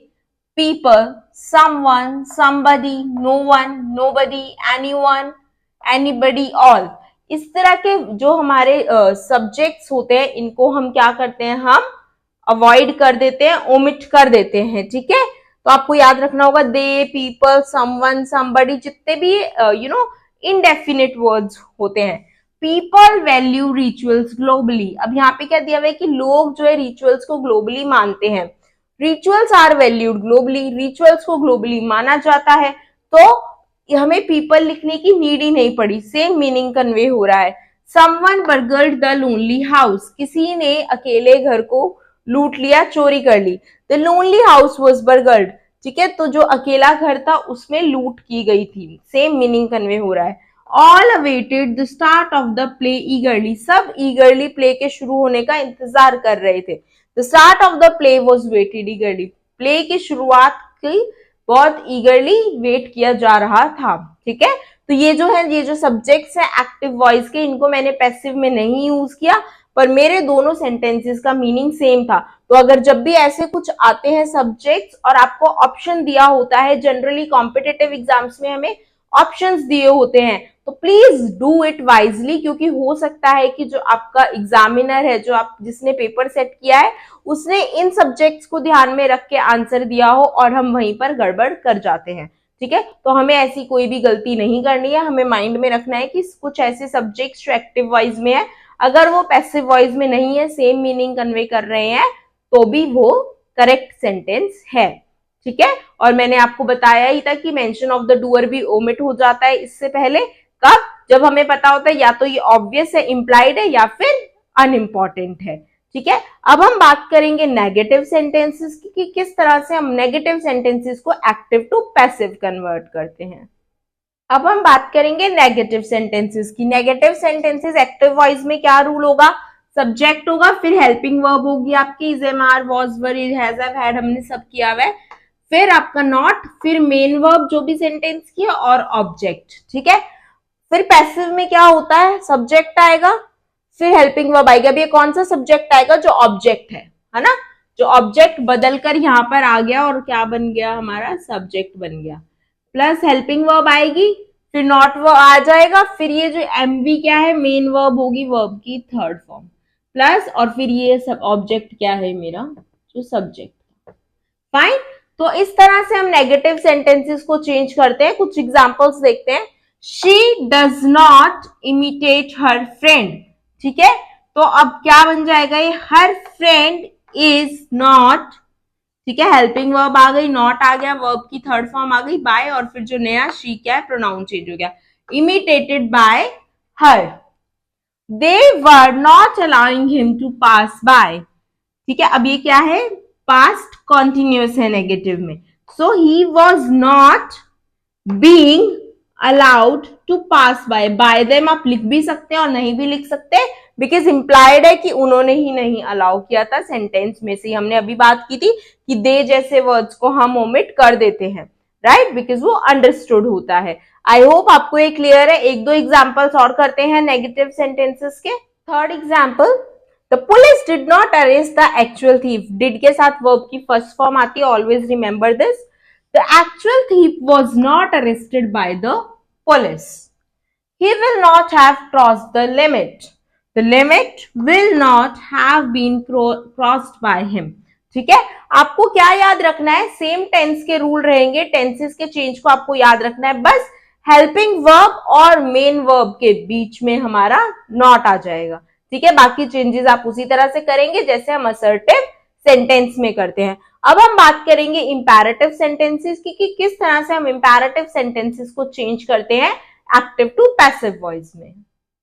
people, someone, somebody, no one, nobody, anyone, anybody, all, इस तरह के जो हमारे सब्जेक्ट्स होते हैं इनको हम क्या करते हैं, हम अवॉइड कर देते हैं, ओमिट कर देते हैं। ठीक है, तो आपको याद रखना होगा दे, पीपल, समवन, समबडी, जितने भी इनडेफिनिट वर्ड्स होते हैं। पीपल वैल्यू रिचुअल्स ग्लोबली, अब यहाँ पे क्या दिया हुआ है कि लोग जो है रिचुअल्स को ग्लोबली मानते हैं। Rituals are valued globally, rituals को ग्लोबली माना जाता है, तो हमें पीपल लिखने की नीड ही नहीं पड़ी, सेम मीनिंग कन्वे हो रहा है। समवन बर्गर्ड द लोनली हाउस, किसी ने अकेले घर को लूट लिया, चोरी कर ली। द लोनली हाउस वाज बर्गर्ड, ठीक है, तो जो अकेला घर था उसमें लूट की गई थी, सेम मीनिंग कन्वे हो रहा है। All awaited the start of the play ईगरली, सब ईगरली प्ले के शुरू होने का इंतजार कर रहे थे। The start of the play was waited eagerly. Play की शुरुआत की बहुत ईगरली वेट किया जा रहा था। ठीक है, तो ये जो है, ये जो सब्जेक्ट्स है एक्टिव वॉइस के, इनको मैंने पैसिव में नहीं यूज किया, पर मेरे दोनों सेंटेंसेस का मीनिंग सेम था। तो अगर जब भी ऐसे कुछ आते हैं सब्जेक्ट्स और आपको ऑप्शन दिया होता है, जनरली कॉम्पिटिटिव एग्जाम्स में हमें ऑप्शंस दिए होते हैं, तो प्लीज डू इट वाइजली, क्योंकि हो सकता है कि जो आपका एग्जामिनर है, जो आप जिसने पेपर सेट किया है, उसने इन सब्जेक्ट्स को ध्यान में रख के आंसर दिया हो और हम वहीं पर गड़बड़ कर जाते हैं। ठीक है, तो हमें ऐसी कोई भी गलती नहीं करनी है, हमें माइंड में रखना है कि कुछ ऐसे सब्जेक्ट्स जो एक्टिव वॉइस में है, अगर वो पैसिव वॉइस में नहीं है, सेम मीनिंग कन्वे कर रहे हैं, तो भी वो करेक्ट सेंटेंस है। ठीक है, और मैंने आपको बताया ही था कि मेंशन ऑफ द डूअर भी ओमिट हो जाता है इससे पहले, कब, जब हमें पता होता है या तो ये ऑब्वियस है, इंप्लाइड है, या फिर अनइम्पॉर्टेंट है। ठीक है, अब हम बात करेंगे नेगेटिव सेंटेंसेस की, कि किस तरह से हम नेगेटिव सेंटेंसेस को एक्टिव टू पैसिव कन्वर्ट करते हैं। अब हम बात करेंगे नेगेटिव सेंटेंसेस की। नेगेटिव सेंटेंसेस एक्टिव वॉइस में क्या रूल होगा, सब्जेक्ट होगा, फिर हेल्पिंग वर्ब होगी आपकी, is, am, are, was, were, is, has, have, had, हमने सब किया हुआ है, फिर आपका नॉट, फिर मेन वर्ब जो भी सेंटेंस की, और ऑब्जेक्ट। ठीक है, फिर पैसिव में क्या होता है, सब्जेक्ट आएगा, फिर हेल्पिंग वर्ब आएगा। अब ये कौन सा सब्जेक्ट आएगा, जो ऑब्जेक्ट है ना, जो ऑब्जेक्ट बदलकर यहाँ पर आ गया और क्या बन गया, हमारा सब्जेक्ट बन गया, प्लस हेल्पिंग वर्ब आएगी, फिर नॉट वर्ब आ जाएगा, फिर ये जो एमवी क्या है, मेन वर्ब होगी, वर्ब की थर्ड फॉर्म, प्लस, और फिर ये सब ऑब्जेक्ट क्या है मेरा, जो सब्जेक्ट। फाइन, तो इस तरह से हम नेगेटिव सेंटेंसेस को चेंज करते हैं। कुछ एग्जांपल्स देखते हैं। She does not imitate her friend, ठीक है, तो अब क्या बन जाएगा, ये हर फ्रेंड इज नॉट, ठीक है, हेल्पिंग वर्ब आ गई, नॉट आ गया, वर्ब की थर्ड फॉर्म आ गई, बाय, और फिर जो नया शी क्या है, प्रोनाउन चेंज हो गया, imitated by her. They were not allowing him to pass by, ठीक है, अब ये क्या है, पास्ट कॉन्टिन्यूअस है नेगेटिव में, so he was not being allowed to pass by them आप लिख भी सकते हैं और नहीं भी लिख सकते, बिकॉज इंप्लाइड है कि उन्होंने ही नहीं अलाउ किया था, सेंटेंस में से हमने अभी बात की थी कि दे जैसे वर्ड्स को हम ओमिट कर देते हैं, राइट, बिकॉज वो अंडरस्टूड होता है। आई होप आपको ये क्लियर है। एक दो एग्जाम्पल्स और करते हैं नेगेटिव सेंटेंसेस के। Third example, the police did not arrest the actual thief, did के साथ वर्ब की फर्स्ट फॉर्म आती है, always remember this. The actual thief was not arrested by the police. He will not have crossed the limit. The limit will not have been crossed by him. ठीक है, आपको क्या याद रखना है, सेम टेंस के रूल रहेंगे, tenses के चेंज को आपको याद रखना है, बस हेल्पिंग वर्ब और मेन वर्ब के बीच में हमारा नॉट आ जाएगा। ठीक है, बाकी चेंजेस आप उसी तरह से करेंगे जैसे हम असर्टिव सेंटेंस में करते हैं। अब हम बात करेंगे इंपैरेटिव सेंटेंसेस की कि किस तरह से हम इंपैरेटिव सेंटेंसेस को चेंज करते हैं एक्टिव टू पैसिव वॉइस में।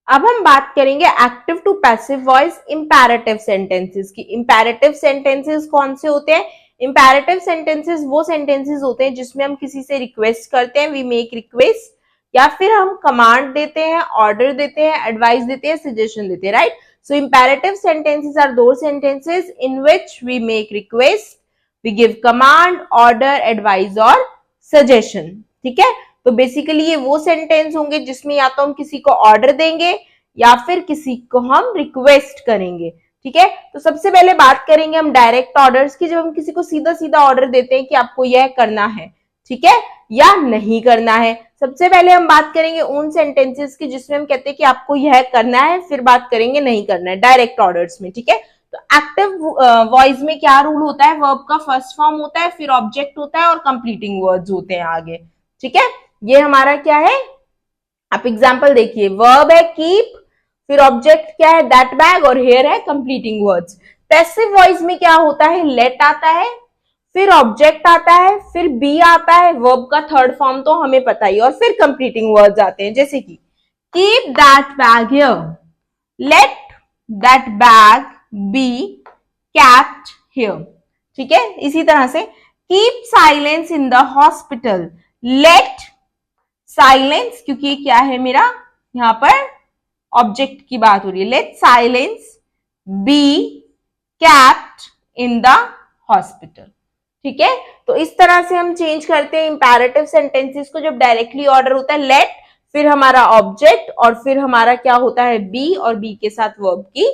अब हम बात करेंगे active to passive voice imperative sentences की। इंपैरेटिव सेंटेंसेस कौन से होते हैं? इंपैरेटिव सेंटेंसेस वो सेंटेंसेस होते हैं जिसमें हम किसी से रिक्वेस्ट करते हैं, वी मेक रिक्वेस्ट, या फिर हम कमांड देते हैं, ऑर्डर देते हैं, एडवाइस देते हैं, सजेशन देते हैं, right? So imperative sentences are those sentences in which we make request, we give command, order, advice और सजेशन। ठीक है, तो बेसिकली ये वो सेंटेंस होंगे जिसमें या तो हम किसी को ऑर्डर देंगे या फिर किसी को हम रिक्वेस्ट करेंगे। ठीक है, तो सबसे पहले बात करेंगे हम डायरेक्ट ऑर्डर्स की, जब हम किसी को सीधा सीधा ऑर्डर देते हैं कि आपको यह करना है, ठीक है, या नहीं करना है। सबसे पहले हम बात करेंगे उन सेंटेंसेस की जिसमें हम कहते हैं कि आपको यह करना है, फिर बात करेंगे नहीं करना है, डायरेक्ट ऑर्डर्स में। ठीक है, तो एक्टिव वॉइस में क्या रूल होता है, वर्ब का फर्स्ट फॉर्म होता है, फिर ऑब्जेक्ट होता है और कंप्लीटिंग वर्ड्स होते हैं आगे। ठीक है, ये हमारा क्या है, आप एग्जांपल देखिए, वर्ब है कीप, फिर ऑब्जेक्ट क्या है दैट बैग, और हियर है कंप्लीटिंग वर्ड्स। पैसिव वॉइस में क्या होता है, लेट आता है, फिर ऑब्जेक्ट आता है, फिर बी आता है, वर्ब का थर्ड फॉर्म तो हमें पता ही, और फिर कंप्लीटिंग वर्ड्स आते हैं, जैसे कि keep that bag here, let that bag be kept here। ठीक है, इसी तरह से keep silence in the hospital, let silence, क्योंकि ये क्या है मेरा, यहां पर ऑब्जेक्ट की बात हो रही है, let silence be kept in the hospital. ठीक है, तो इस तरह से हम चेंज करते हैं इंपैरेटिव सेंटेंसेस को जब डायरेक्टली ऑर्डर होता है लेट, फिर हमारा ऑब्जेक्ट, और फिर हमारा क्या होता है बी, और बी के साथ वर्ब की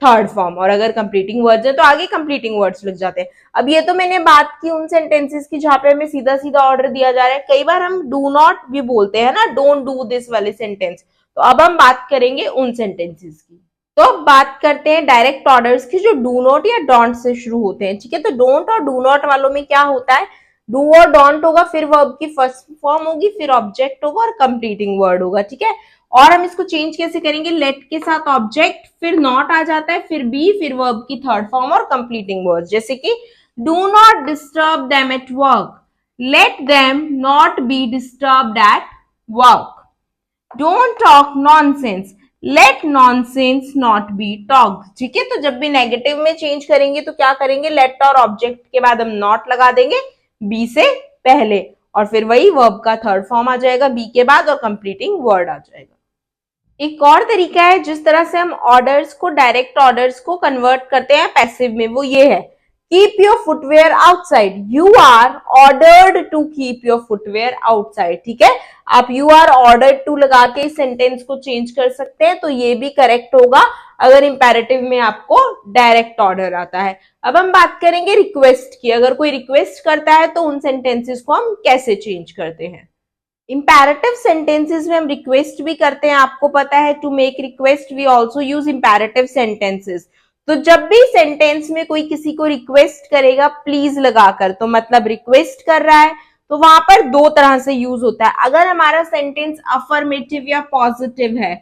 थर्ड फॉर्म, और अगर कंप्लीटिंग वर्ड्स है तो आगे कंप्लीटिंग वर्ड्स लग जाते हैं। अब ये तो मैंने बात की उन सेंटेंसेस की जहां पे हमें सीधा सीधा ऑर्डर दिया जा रहा है, कई बार हम डू नॉट भी बोलते हैं ना, डोंट डू दिस वाले सेंटेंस। तो अब हम बात करेंगे उन सेंटेंसेस की। तो अब बात करते हैं डायरेक्ट ऑर्डर्स की जो डू नॉट या डोंट से शुरू होते हैं। ठीक है, तो डोंट और डू नॉट वालों में क्या होता है, डू और डोंट होगा, फिर वर्ब की फर्स्ट फॉर्म होगी, फिर ऑब्जेक्ट होगा और कंप्लीटिंग वर्ड होगा। ठीक है, और हम इसको चेंज कैसे करेंगे, लेट के साथ ऑब्जेक्ट, फिर नॉट आ जाता है, फिर बी, फिर वर्ब की थर्ड फॉर्म और कंप्लीटिंग वर्ड, जैसे कि do not disturb them at work, let them not be disturbed at work. Don't talk nonsense, let nonsense not be talked. ठीक है, तो जब भी नेगेटिव में चेंज करेंगे तो क्या करेंगे, लेट और ऑब्जेक्ट के बाद हम नॉट लगा देंगे बी से पहले, और फिर वही वर्ब का थर्ड फॉर्म आ जाएगा बी के बाद और कंप्लीटिंग वर्ड आ जाएगा। एक और तरीका है जिस तरह से हम ऑर्डर्स को, डायरेक्ट ऑर्डर्स को कन्वर्ट करते हैं पैसिव में, वो ये है, keep your footwear outside, you are ordered to keep your footwear outside. ठीक है, आप यू आर ऑर्डर्ड टू लगा के इस सेंटेंस को चेंज कर सकते हैं, तो ये भी करेक्ट होगा अगर इंपैरेटिव में आपको डायरेक्ट ऑर्डर आता है। अब हम बात करेंगे रिक्वेस्ट की, अगर कोई रिक्वेस्ट करता है तो उन सेंटेंसेस को हम कैसे चेंज करते हैं। इंपैरेटिव सेंटेंसेस में हम रिक्वेस्ट भी करते हैं, आपको पता है, to make request we also use imperative sentences. तो जब भी सेंटेंस में कोई किसी को रिक्वेस्ट करेगा प्लीज लगाकर, तो मतलब रिक्वेस्ट कर रहा है, तो वहां पर दो तरह से यूज होता है। अगर हमारा सेंटेंस अफर्मेटिव या पॉजिटिव है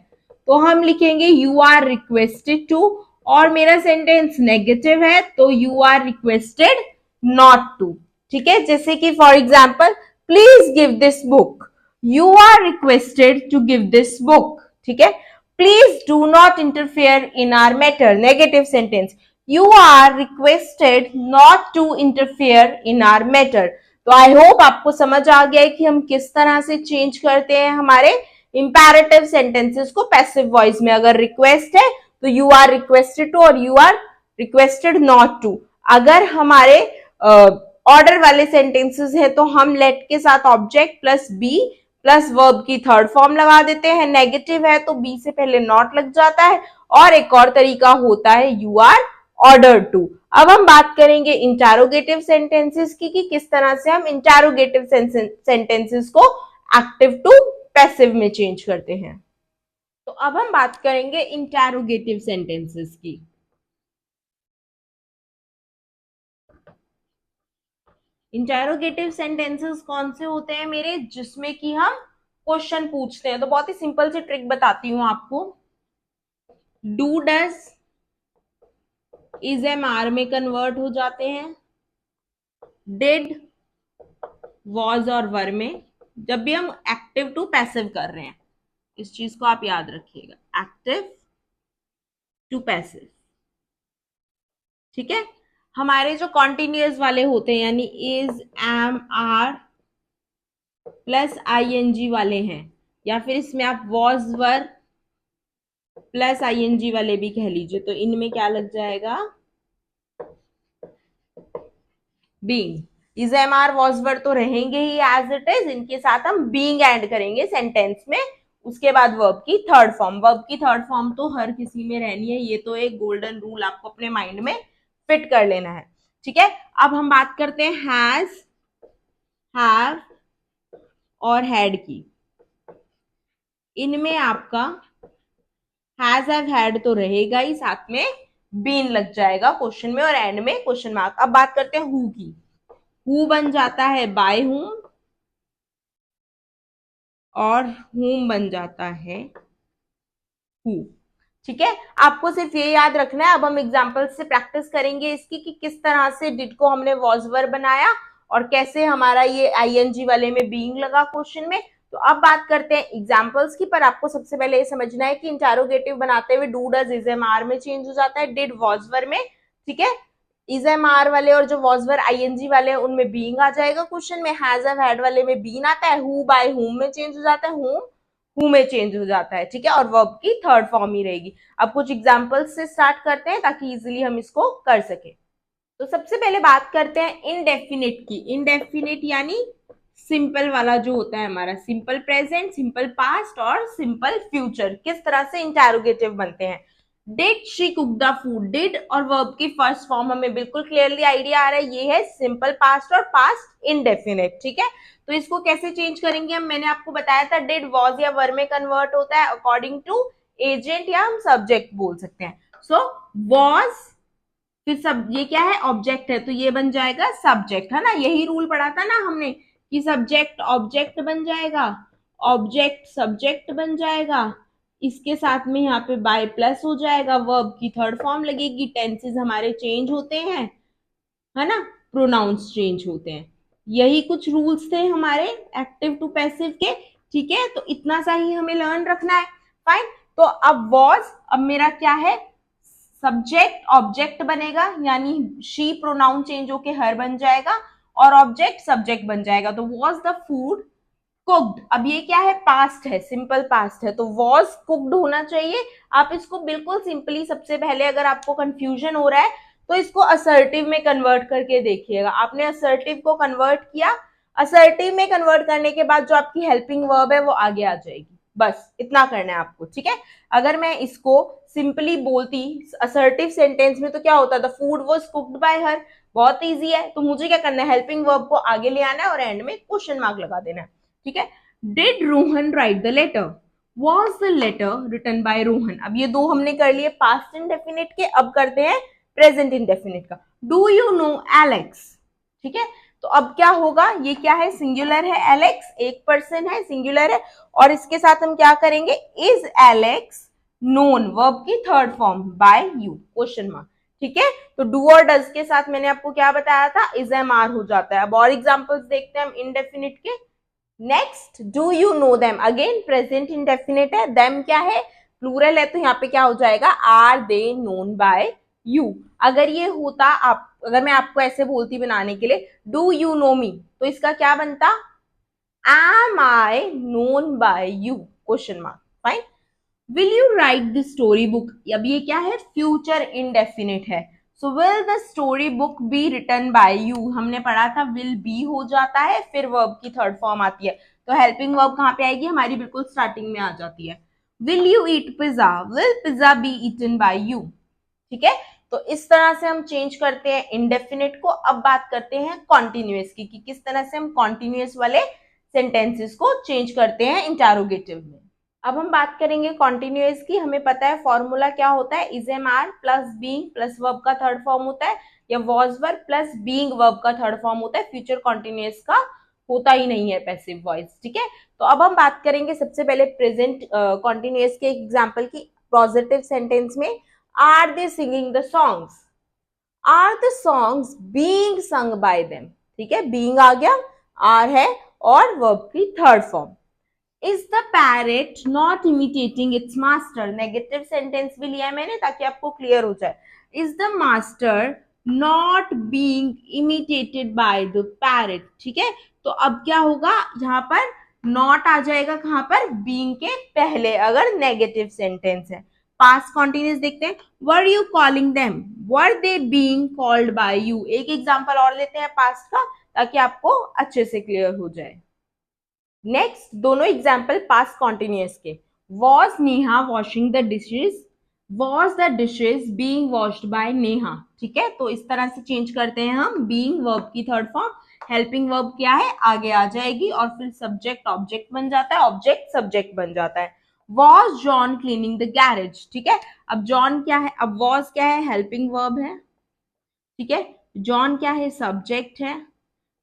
तो हम लिखेंगे यू आर रिक्वेस्टेड टू, और मेरा सेंटेंस नेगेटिव है तो you are requested not to. ठीक है, जैसे कि for example please give this book, you are requested to give this book. ठीक है, please do not interfere in our matter, negative sentence, you are requested not to interfere in our matter. तो I hope आपको समझ आ गया है कि हम किस तरह से चेंज करते हैं हमारे इंपैरेटिव सेंटेंसेस को पैसिव वॉइस में। अगर रिक्वेस्ट है तो यू आर रिक्वेस्टेड टू और you are requested not to. अगर हमारे ऑर्डर वाले सेंटेंसेस है तो हम लेट के साथ object plus be plus verb की थर्ड फॉर्म लगा देते हैं। नेगेटिव है तो बी से पहले नॉट लग जाता है। और एक और तरीका होता है यू आर ऑर्डर टू। अब हम बात करेंगे इंटरोगेटिव सेंटेंसेस की कि किस तरह से हम इंटरोगेटिव सेंटेंसेस को एक्टिव टू पैसिव में चेंज करते हैं। तो अब हम बात करेंगे इंटेरोगेटिव सेंटेंसेस की। इंटेरोगेटिव सेंटेंसेस कौन से होते हैं मेरे, जिसमें कि हम क्वेश्चन पूछते हैं। तो बहुत ही सिंपल सी ट्रिक बताती हूँ आपको। Do does is am are में कन्वर्ट हो जाते हैं, डिड वॉज और वर में, जब भी हम एक्टिव टू पैसिव कर रहे हैं। इस चीज को आप याद रखिएगा, एक्टिव टू पैसिव। ठीक है। हमारे जो कॉन्टिन्यूअस वाले होते हैं, यानी is am are plus ING वाले हैं, या फिर इसमें आप वॉज वर प्लस आईएनजी वाले भी कह लीजिए, तो इनमें क्या लग जाएगा, being. Is am are was were तो रहेंगे ही एज इट इज, इनके साथ हम बीइंग ऐड करेंगे सेंटेंस में। उसके बाद वर्ब की थर्ड फॉर्म, वर्ब की थर्ड फॉर्म तो हर किसी में रहनी है, ये तो एक गोल्डन रूल आपको अपने माइंड में फिट कर लेना है। ठीक है। अब हम बात करते हैं हैज, हैव और हैड की। इनमें आपका हैज हैव हैड तो रहेगा ही, साथ में बीन लग जाएगा क्वेश्चन में, और एंड में क्वेश्चन मार्क। अब बात करते हैं हु की। हु बन जाता है बाय हुम, और हुम बन जाता है हु। ठीक है। आपको सिर्फ ये याद रखना है। अब हम एग्जांपल से प्रैक्टिस करेंगे इसकी, कि किस तरह से डिड को हमने वॉज वर बनाया और कैसे हमारा ये आईएनजी वाले में बीइंग लगा क्वेश्चन में। तो अब बात करते हैं एग्जांपल्स की, पर आपको सबसे पहले ये समझना है कि इंटेरोगेटिव बनाते हुए do does is am are में चेंज हो जाता है, डिड वॉज वर में। ठीक है। इज एम आर वाले और जो वॉज वर आईएनजी वाले हैं उनमें बीइंग आ जाएगा क्वेश्चन में, हैज हैव हैड वाले में बीन आता है, हु बाय हुम में चेंज हो जाता है, हु में चेंज हो जाता है। ठीक है। और वर्ब की थर्ड फॉर्म ही रहेगी। अब कुछ एग्जांपल्स से स्टार्ट करते हैं ताकि इजीली हम इसको कर सके। तो सबसे पहले बात करते हैं इनडेफिनिट की। इनडेफिनिट यानी सिंपल वाला जो होता है हमारा, सिंपल प्रेजेंट, सिंपल पास्ट और सिंपल फ्यूचर, किस तरह से इंटेरोगेटिव बनते हैं। Did she cook the food, did और वर्ब की फर्स्ट फॉर्म हमें बिल्कुल क्लियरली आइडिया आ रहा है, ये है सिंपल पास्ट और पास्ट इनडेफिनिट। ठीक है। तो इसको कैसे चेंज करेंगे हम, मैंने आपको बताया था डिड वॉज या वर में कन्वर्ट होता है अकॉर्डिंग टू एजेंट, या हम सब्जेक्ट बोल सकते हैं। सो वॉज, फिर सब ये क्या है, ऑब्जेक्ट है, तो ये बन जाएगा सब्जेक्ट, है ना। यही रूल पढ़ा था ना हमने कि सब्जेक्ट ऑब्जेक्ट बन जाएगा, ऑब्जेक्ट सब्जेक्ट बन जाएगा, इसके साथ में यहाँ पे बाय प्लस हो जाएगा, वर्ब की थर्ड फॉर्म लगेगी, टेंसेस हमारे चेंज होते हैं, है ना, प्रोनाउंस चेंज होते हैं। यही कुछ रूल्स थे हमारे एक्टिव टू पैसिव के। ठीक है। तो इतना सा ही हमें लर्न रखना है। फाइन। तो अब वॉज, अब मेरा क्या है, सब्जेक्ट ऑब्जेक्ट बनेगा, यानी शी प्रोनाउन चेंज होके हर बन जाएगा, और ऑब्जेक्ट सब्जेक्ट बन जाएगा। तो वॉज द फूड कुक्ड, अब ये क्या है, पास्ट है, सिंपल पास्ट है, तो वॉज कुक्ड होना चाहिए। आप इसको बिल्कुल सिंपली, सबसे पहले अगर आपको कंफ्यूजन हो रहा है तो इसको असर्टिव में कन्वर्ट करके देखिएगा। आपने असर्टिव को कन्वर्ट किया, असर्टिव में कन्वर्ट करने के बाद जो आपकी हेल्पिंग वर्ब है वो आगे आ जाएगी। बस इतना करना है आपको। ठीक है। अगर मैं इसको सिंपली बोलती असर्टिव सेंटेंस में तो क्या होता था, फूड वाज कुक्ड बाय हर, बहुत इजी है। तो मुझे क्या करना है, हेल्पिंग वर्ब को आगे ले आना है और एंड में क्वेश्चन मार्क लगा देना है। ठीक है। Did Rohan write the letter, was the letter written by Rohan. अब ये दो हमने कर लिए पास्ट इंडेफिनिट के, अब करते हैं प्रेजेंट इंडेफिनिट का। Do you know Alex. ठीक है। तो अब क्या होगा, ये क्या है, सिंगुलर है, एलेक्स एक पर्सन है, सिंगुलर है, और इसके साथ हम क्या करेंगे, इज एलेक्स नोन, वर्ब की third form, by you question mark. ठीक है। तो डू और डज के साथ मैंने आपको क्या बताया था, इज एम आर हो जाता है। अब और एग्जांपल्स देखते हैं हम इनडेफिनिट के। Next, do you know them, again present indefinite है, देम क्या है, प्लूरल है, तो यहाँ पे क्या हो जाएगा, are they known by you. अगर ये होता, आप अगर मैं आपको ऐसे बोलती बनाने के लिए, डू यू नो मी, तो इसका क्या बनता, am I known by you question mark. Fine. Will you write the story book, अब ये क्या है, फ्यूचर इंडेफिनिट है। So will the story book be written by you, हमने पढ़ा था विल बी हो जाता है, फिर वर्ब की थर्ड फॉर्म आती है, तो हेल्पिंग वर्ब कहाँ पे आएगी, हमारी बिल्कुल स्टार्टिंग में आ जाती है। Will you eat pizza, will pizza be eaten by you. ठीक है। तो इस तरह से हम चेंज करते हैं इंडेफिनिट को। अब बात करते हैं कॉन्टिन्यूअस की, कि किस तरह से हम कॉन्टिन्यूअस वाले सेंटेंसेस को चेंज करते हैं इंटेरोगेटिव में। अब हम बात करेंगे कॉन्टिन्यूअस की। हमें पता है फॉर्मूला क्या होता है, is am are plus being plus verb का थर्ड फॉर्म होता है, या was were plus being verb का थर्ड फॉर्म होता है। फ्यूचर कॉन्टिन्यूअस का होता ही नहीं है पैसिव वॉइस, ठीक है। तो अब हम बात करेंगे सबसे पहले प्रेजेंट कॉन्टिन्यूअस के एग्जाम्पल की। पॉजिटिव सेंटेंस में are they singing the songs, are the songs being sung by them, ठीक है, बीइंग आ गया, आर है और वर्ब की third form. Is the parrot not imitating it's master, negative sentence भी लिया है मैंने ताकि आपको क्लियर हो जाए। Is the master not being imitated by the parrot, ठीक है। तो अब क्या होगा, यहाँ पर नॉट आ जाएगा, कहां पर, बीइंग के पहले, अगर नेगेटिव सेंटेंस है। पास्ट कॉन्टिन्यूअस देखते हैं, were you calling them, were they being called by you. एक एग्जांपल और लेते हैं पास्ट का ताकि आपको अच्छे से क्लियर हो जाए। नेक्स्ट दोनों एग्जाम्पल पास्ट कॉन्टिन्यूअस के। Was Neha washing the dishes, was the dishes being washed bye Neha, ठीक है। तो इस तरह से चेंज करते हैं हम, बीइंग वर्ब की थर्ड फॉर्म, हेल्पिंग वर्ब क्या है, आगे आ जाएगी और फिर सब्जेक्ट ऑब्जेक्ट बन जाता है, ऑब्जेक्ट सब्जेक्ट बन जाता है। Was John cleaning the garage, ठीक है। अब जॉन क्या है, अब वॉज क्या है, हेल्पिंग वर्ब है, ठीक है। जॉन क्या है, सब्जेक्ट है,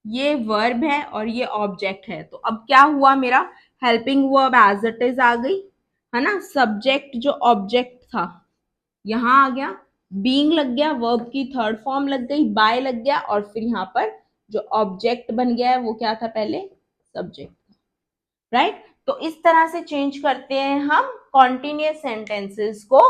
ये वर्ब है और ये ऑब्जेक्ट है। तो अब क्या हुआ, मेरा helping verb as it is आ गई, है ना। सब्जेक्ट जो ऑब्जेक्ट था यहां आ गया, बीइंग लग गया, वर्ब की थर्ड फॉर्म लग गई, बाय लग गया, और फिर यहाँ पर जो ऑब्जेक्ट बन गया है वो क्या था, पहले सब्जेक्ट, राइट। तो इस तरह से चेंज करते हैं हम कॉन्टिन्यूअस सेंटेंसेस को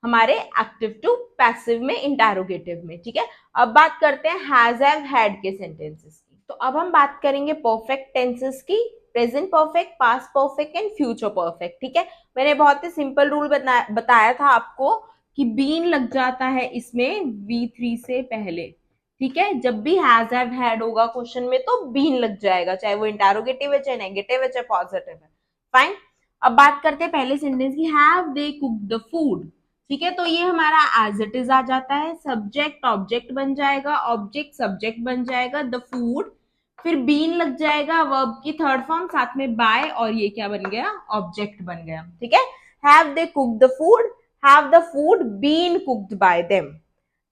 हमारे एक्टिव टू पैसिव में, इंटरोगेटिव में, ठीक है। अब बात करते हैं हैज हैव हैड के सेंटेंसेस की। तो अब हम बात करेंगे परफेक्ट टेंसेस की, present perfect, past perfect and future perfect, ठीक है। मैंने बहुत ही सिंपल रूल बताया था आपको कि बीन लग जाता है इसमें V3 से पहले, ठीक है। जब भी हैज हैव हैड होगा क्वेश्चन में तो बीन लग जाएगा, चाहे वो इंटरोगेटिव है, चाहे नेगेटिव है, चाहे पॉजिटिव है, फाइन। अब बात करते हैं पहले सेंटेंस की, have they cooked the food, ठीक है। तो ये हमारा एज इट इज आ जाता है, सब्जेक्ट ऑब्जेक्ट बन जाएगा, ऑब्जेक्ट सब्जेक्ट बन जाएगा, द फूड, फिर बीन लग जाएगा, वर्ब की थर्ड फॉर्म, साथ में बाय, और ये क्या बन गया, ऑब्जेक्ट बन गया, ठीक है। Have they cooked the food, have the food been cooked by them.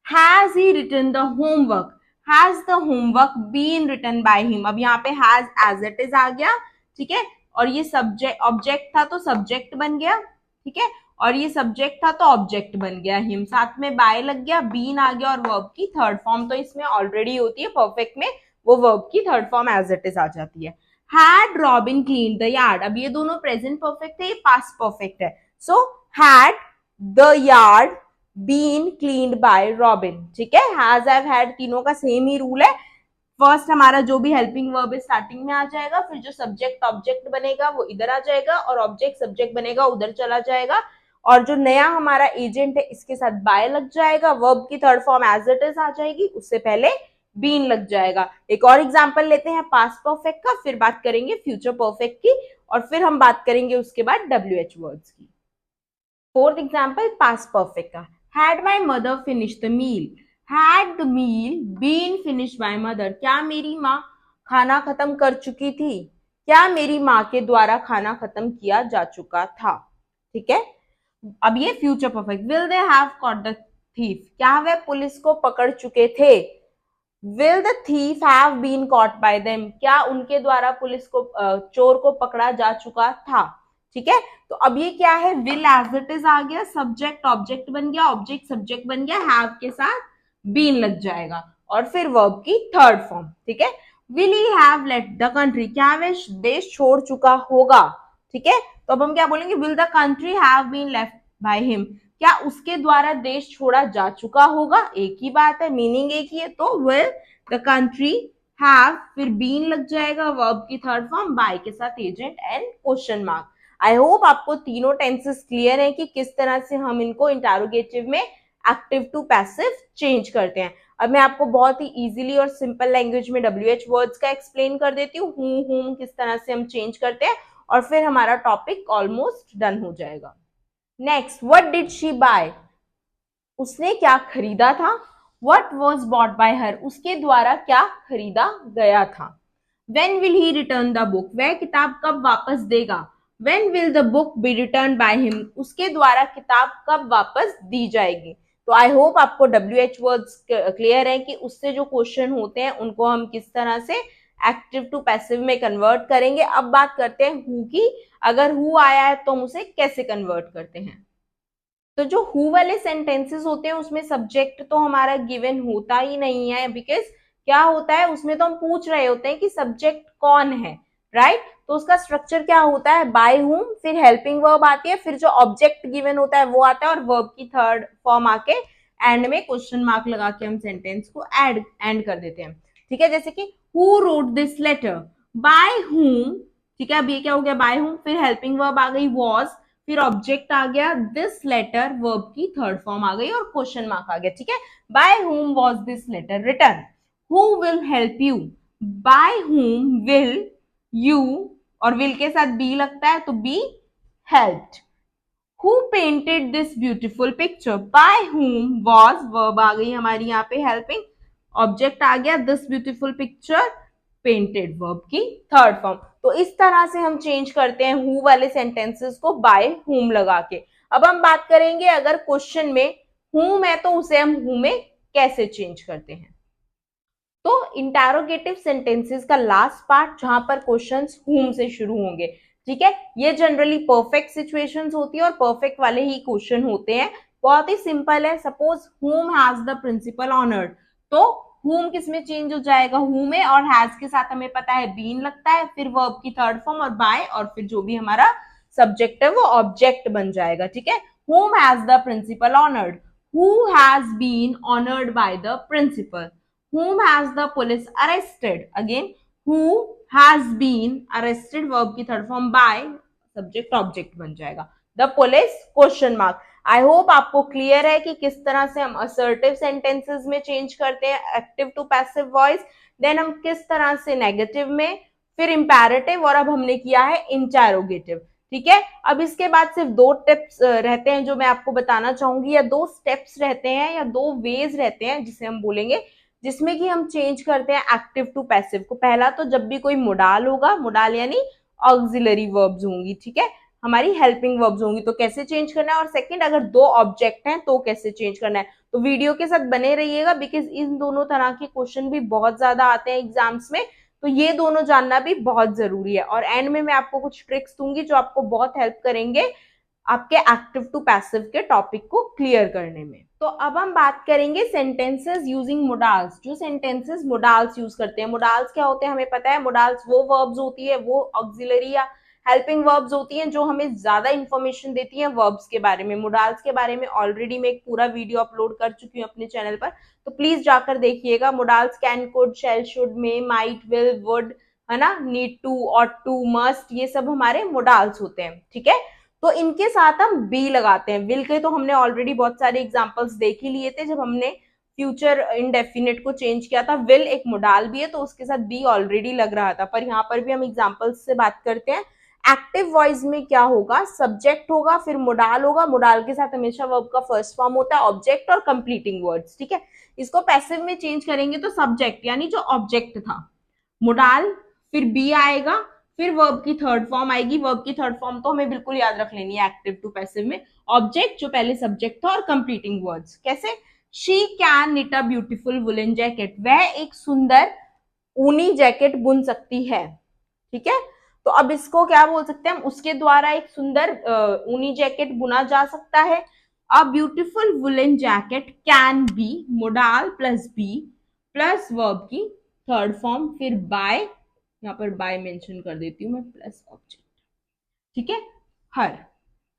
Has he written the homework, has the homework been written by him. अब यहाँ पे हैज एज इट इज आ गया, ठीक है, और ये सब्जेक्ट ऑब्जेक्ट था तो सब्जेक्ट बन गया, ठीक है, और ये सब्जेक्ट था तो ऑब्जेक्ट बन गया हिम, साथ में बाय लग गया, बीन आ गया, और वर्ब की थर्ड फॉर्म तो इसमें ऑलरेडी होती है परफेक्ट में, वो वर्ब की third form as it is आ जाती है। Had Robin clean the yard, अब ये दोनों प्रेजेंट परफेक्ट है, ये पास्ट परफेक्ट है। So had the yard been cleaned by Robin, ठीक है। हैज हैव हैड तीनों का सेम ही रूल है। फर्स्ट हमारा जो भी हेल्पिंग वर्ब है स्टार्टिंग में आ जाएगा, फिर जो सब्जेक्ट ऑब्जेक्ट बनेगा वो इधर आ जाएगा, और ऑब्जेक्ट सब्जेक्ट बनेगा उधर चला जाएगा, और जो नया हमारा एजेंट है इसके साथ बाय लग जाएगा, वर्ब की third form as it is आ जाएगी, उससे पहले बीन लग जाएगा। एक और एग्जांपल लेते हैं पास्ट परफेक्ट का, फिर बात करेंगे फ्यूचर परफेक्ट की, और फिर हम बात करेंगे उसके बाद WH वर्ड्स की। फोर्थ एग्जांपल पास्ट परफेक्ट का, had my mother finish the meal, had the meal been finished by mother, क्या मेरी माँ खाना खत्म कर चुकी थी, क्या मेरी माँ के द्वारा खाना खत्म किया जा चुका था, ठीक है। अब ये future perfect, will they have caught the thief, क्या वे पुलिस को पकड़ चुके थे, will the thief have been caught by them, क्या उनके द्वारा पुलिस को चोर को पकड़ा जा चुका था, ठीक है। तो अब ये क्या है, विल एज इट इज आ गया, सब्जेक्ट ऑब्जेक्ट बन गया, ऑब्जेक्ट सब्जेक्ट बन गया, हैव के साथ बीन लग जाएगा, और फिर वर्ब की थर्ड फॉर्म, ठीक है। Will he have let the country, क्या वे देश छोड़ चुका होगा, ठीक है। तो अब हम क्या बोलेंगे, will the country have been left by him, क्या उसके द्वारा देश छोड़ा जा चुका होगा, एक ही बात है, मीनिंग एक ही है, तो विल द कंट्री हैव, फिर बीन लग जाएगा, वर्ब की थर्ड फॉर्म, बाय के साथ agent and question mark. I hope आपको तीनों टेंसेस क्लियर है कि किस तरह से हम इनको इंटरोगेटिव में एक्टिव टू पैसिव चेंज करते हैं। अब मैं आपको बहुत ही इजीली और सिंपल लैंग्वेज में WH वर्ड्स का एक्सप्लेन कर देती हूँ, हूम किस तरह से हम चेंज करते हैं, और फिर हमारा टॉपिक ऑलमोस्ट डन हो जाएगा। Next, what did she buy, उसने क्या खरीदा था, what was bought by her, उसके द्वारा क्या खरीदा गया था। When will he return the book, वह किताब कब वापस देगा, when will the book be return by him, उसके द्वारा किताब कब वापस दी जाएगी। तो आई होप आपको WH वर्ड्स क्लियर है कि उससे जो क्वेश्चन होते हैं उनको हम किस तरह से एक्टिव टू पैसिव में कन्वर्ट करेंगे। अब बात करते हैं हु की। अगर हु आया है तो हम उसे कैसे कन्वर्ट करते हैं। तो जो हु वाले सेंटेंसेस होते हैं उसमें सब्जेक्ट तो हमारा गिवन होता ही नहीं है, बिकॉज क्या होता है उसमें तो हम पूछ रहे होते हैं कि सब्जेक्ट कौन है, राइट। तो उसका स्ट्रक्चर क्या होता है, बाय हुम, फिर हेल्पिंग वर्ब आती है, फिर जो ऑब्जेक्ट गिवन होता है वो आता है और वर्ब की थर्ड फॉर्म आके एंड में क्वेश्चन मार्क लगा के हम सेंटेंस को एंड कर देते हैं। ठीक है, जैसे कि who wrote this letter, by whom. ठीक है, अब ये क्या हो गया, बाय हुम, फिर हेल्पिंग वर्ब आ गई वॉज, फिर ऑब्जेक्ट आ गया दिस लेटर, वर्ब की थर्ड फॉर्म आ गई और क्वेश्चन मार्क आ गया। ठीक है, by whom was this letter return, who will help you, by whom will you, और विल के साथ बी लगता है तो be helped. Who painted this beautiful picture, by whom was, verb आ गई हमारी यहाँ पे हेल्पिंग, ऑब्जेक्ट आ गया this beautiful picture, painted, verb की थर्ड फॉर्म। तो इस तरह से हम चेंज करते हैं हु वाले सेंटेंसेस को बाय हुम लगा के। अब हम बात करेंगे अगर क्वेश्चन में हुम है तो उसे हम हु में कैसे चेंज करते हैं। तो इंटरोगेटिव सेंटेंसेस का लास्ट पार्ट जहां पर क्वेश्चंस हुम से शुरू होंगे। ठीक है, ये जनरली परफेक्ट सिचुएशंस होती है और परफेक्ट वाले ही क्वेश्चन होते हैं। बहुत ही सिंपल है, सपोज हुम हैज द प्रिंसिपल ऑनर्ड, तो हुम किस में चेंज हो जाएगा, हु में, और हैज के साथ हमें पता है बीन लगता है, फिर वर्ब की थर्ड फॉर्म और बाय, और फिर जो भी हमारा सब्जेक्ट है वो ऑब्जेक्ट बन जाएगा। ठीक है, whom has the principal honoured, who has been honoured by the principal, whom has the police arrested, again who has been arrested, verb की third form by, subject object बन जाएगा, the police question mark. I hope आपको clear है कि किस तरह से हम असर्टिव सेंटेंसेस में चेंज करते हैं active to passive voice, then हम किस तरह से नेगेटिव में, फिर इंपैरेटिव, और अब हमने किया है इंटेरोगेटिव। ठीक है, अब इसके बाद सिर्फ दो टिप्स रहते हैं जो मैं आपको बताना चाहूंगी, या दो स्टेप्स रहते हैं या दो वेज रहते हैं जिसे हम बोलेंगे, जिसमें कि हम चेंज करते हैं एक्टिव टू पैसिव को। पहला तो जब भी कोई मोडाल होगा, मोडाल यानी ऑक्सिलरी वर्ब्स होंगी, ठीक है, हमारी हेल्पिंग वर्ब्स होंगी, तो कैसे चेंज करना है, और सेकंड अगर दो ऑब्जेक्ट हैं तो कैसे चेंज करना है। तो वीडियो के साथ बने रहिएगा, बिकॉज इन दोनों तरह के क्वेश्चन भी बहुत ज्यादा आते हैं एग्जाम्स में, तो ये दोनों जानना भी बहुत जरूरी है। और एंड में मैं आपको कुछ ट्रिक्स दूंगी जो आपको बहुत हेल्प करेंगे आपके एक्टिव टू पैसिव के टॉपिक को क्लियर करने में। तो अब हम बात करेंगे सेंटेंसेस यूजिंग मोडाल्स, जो सेंटेंसेस मोडाल्स यूज करते हैं। मोडाल्स क्या होते हैं हमें पता है, मोडाल्स वो वर्ब्स होती है, वो ऑक्सिलरी या हेल्पिंग वर्ब्स होती हैं जो हमें ज्यादा इंफॉर्मेशन देती हैं वर्ब्स के बारे में। मोडाल्स के बारे में ऑलरेडी मैं एक पूरा वीडियो अपलोड कर चुकी हूँ अपने चैनल पर, तो प्लीज जाकर देखिएगा। Modals can, could, shall, should, may, might, will, would, है ना, need to, ought to, must, ये सब हमारे मोडाल्स होते हैं। ठीक है, तो इनके साथ हम बी लगाते हैं। विल के तो हमने ऑलरेडी बहुत सारे एग्जांपल्स देख ही लिए थे जब हमने फ्यूचर इंडेफिनिट को चेंज किया था। विल एक मोडाल भी है तो उसके साथ बी ऑलरेडी लग रहा था, पर यहाँ पर भी हम एग्जांपल्स से बात करते हैं। एक्टिव वॉइस में क्या होगा, सब्जेक्ट होगा, फिर मोडाल होगा, मोडाल के साथ हमेशा वर्ब का फर्स्ट फॉर्म होता है, ऑब्जेक्ट और कंप्लीटिंग वर्ड्स। ठीक है, इसको पैसिव में चेंज करेंगे तो सब्जेक्ट यानी जो ऑब्जेक्ट था, मोडाल, फिर बी आएगा, फिर वर्ब की थर्ड फॉर्म आएगी। वर्ब की थर्ड फॉर्म तो हमें बिल्कुल याद रख लेनी है एक्टिव टू पैसिव में, ऑब्जेक्ट जो पहले सब्जेक्ट था और कंप्लीटिंग वर्ड्स। कैसे, she can knit a beautiful woollen jacket, वह एक सुंदर ऊनी जैकेट बुन सकती है। ठीक है, तो अब इसको क्या बोल सकते हैं हम, उसके द्वारा एक सुंदर ऊनी जैकेट बुना जा सकता है। A beautiful woollen jacket can be, modal plus be plus verb की थर्ड फॉर्म, फिर बाय, यहाँ पर बाय मेंशन कर देती हूँ मैं, प्लस ऑब्जेक्ट। ठीक है, हर,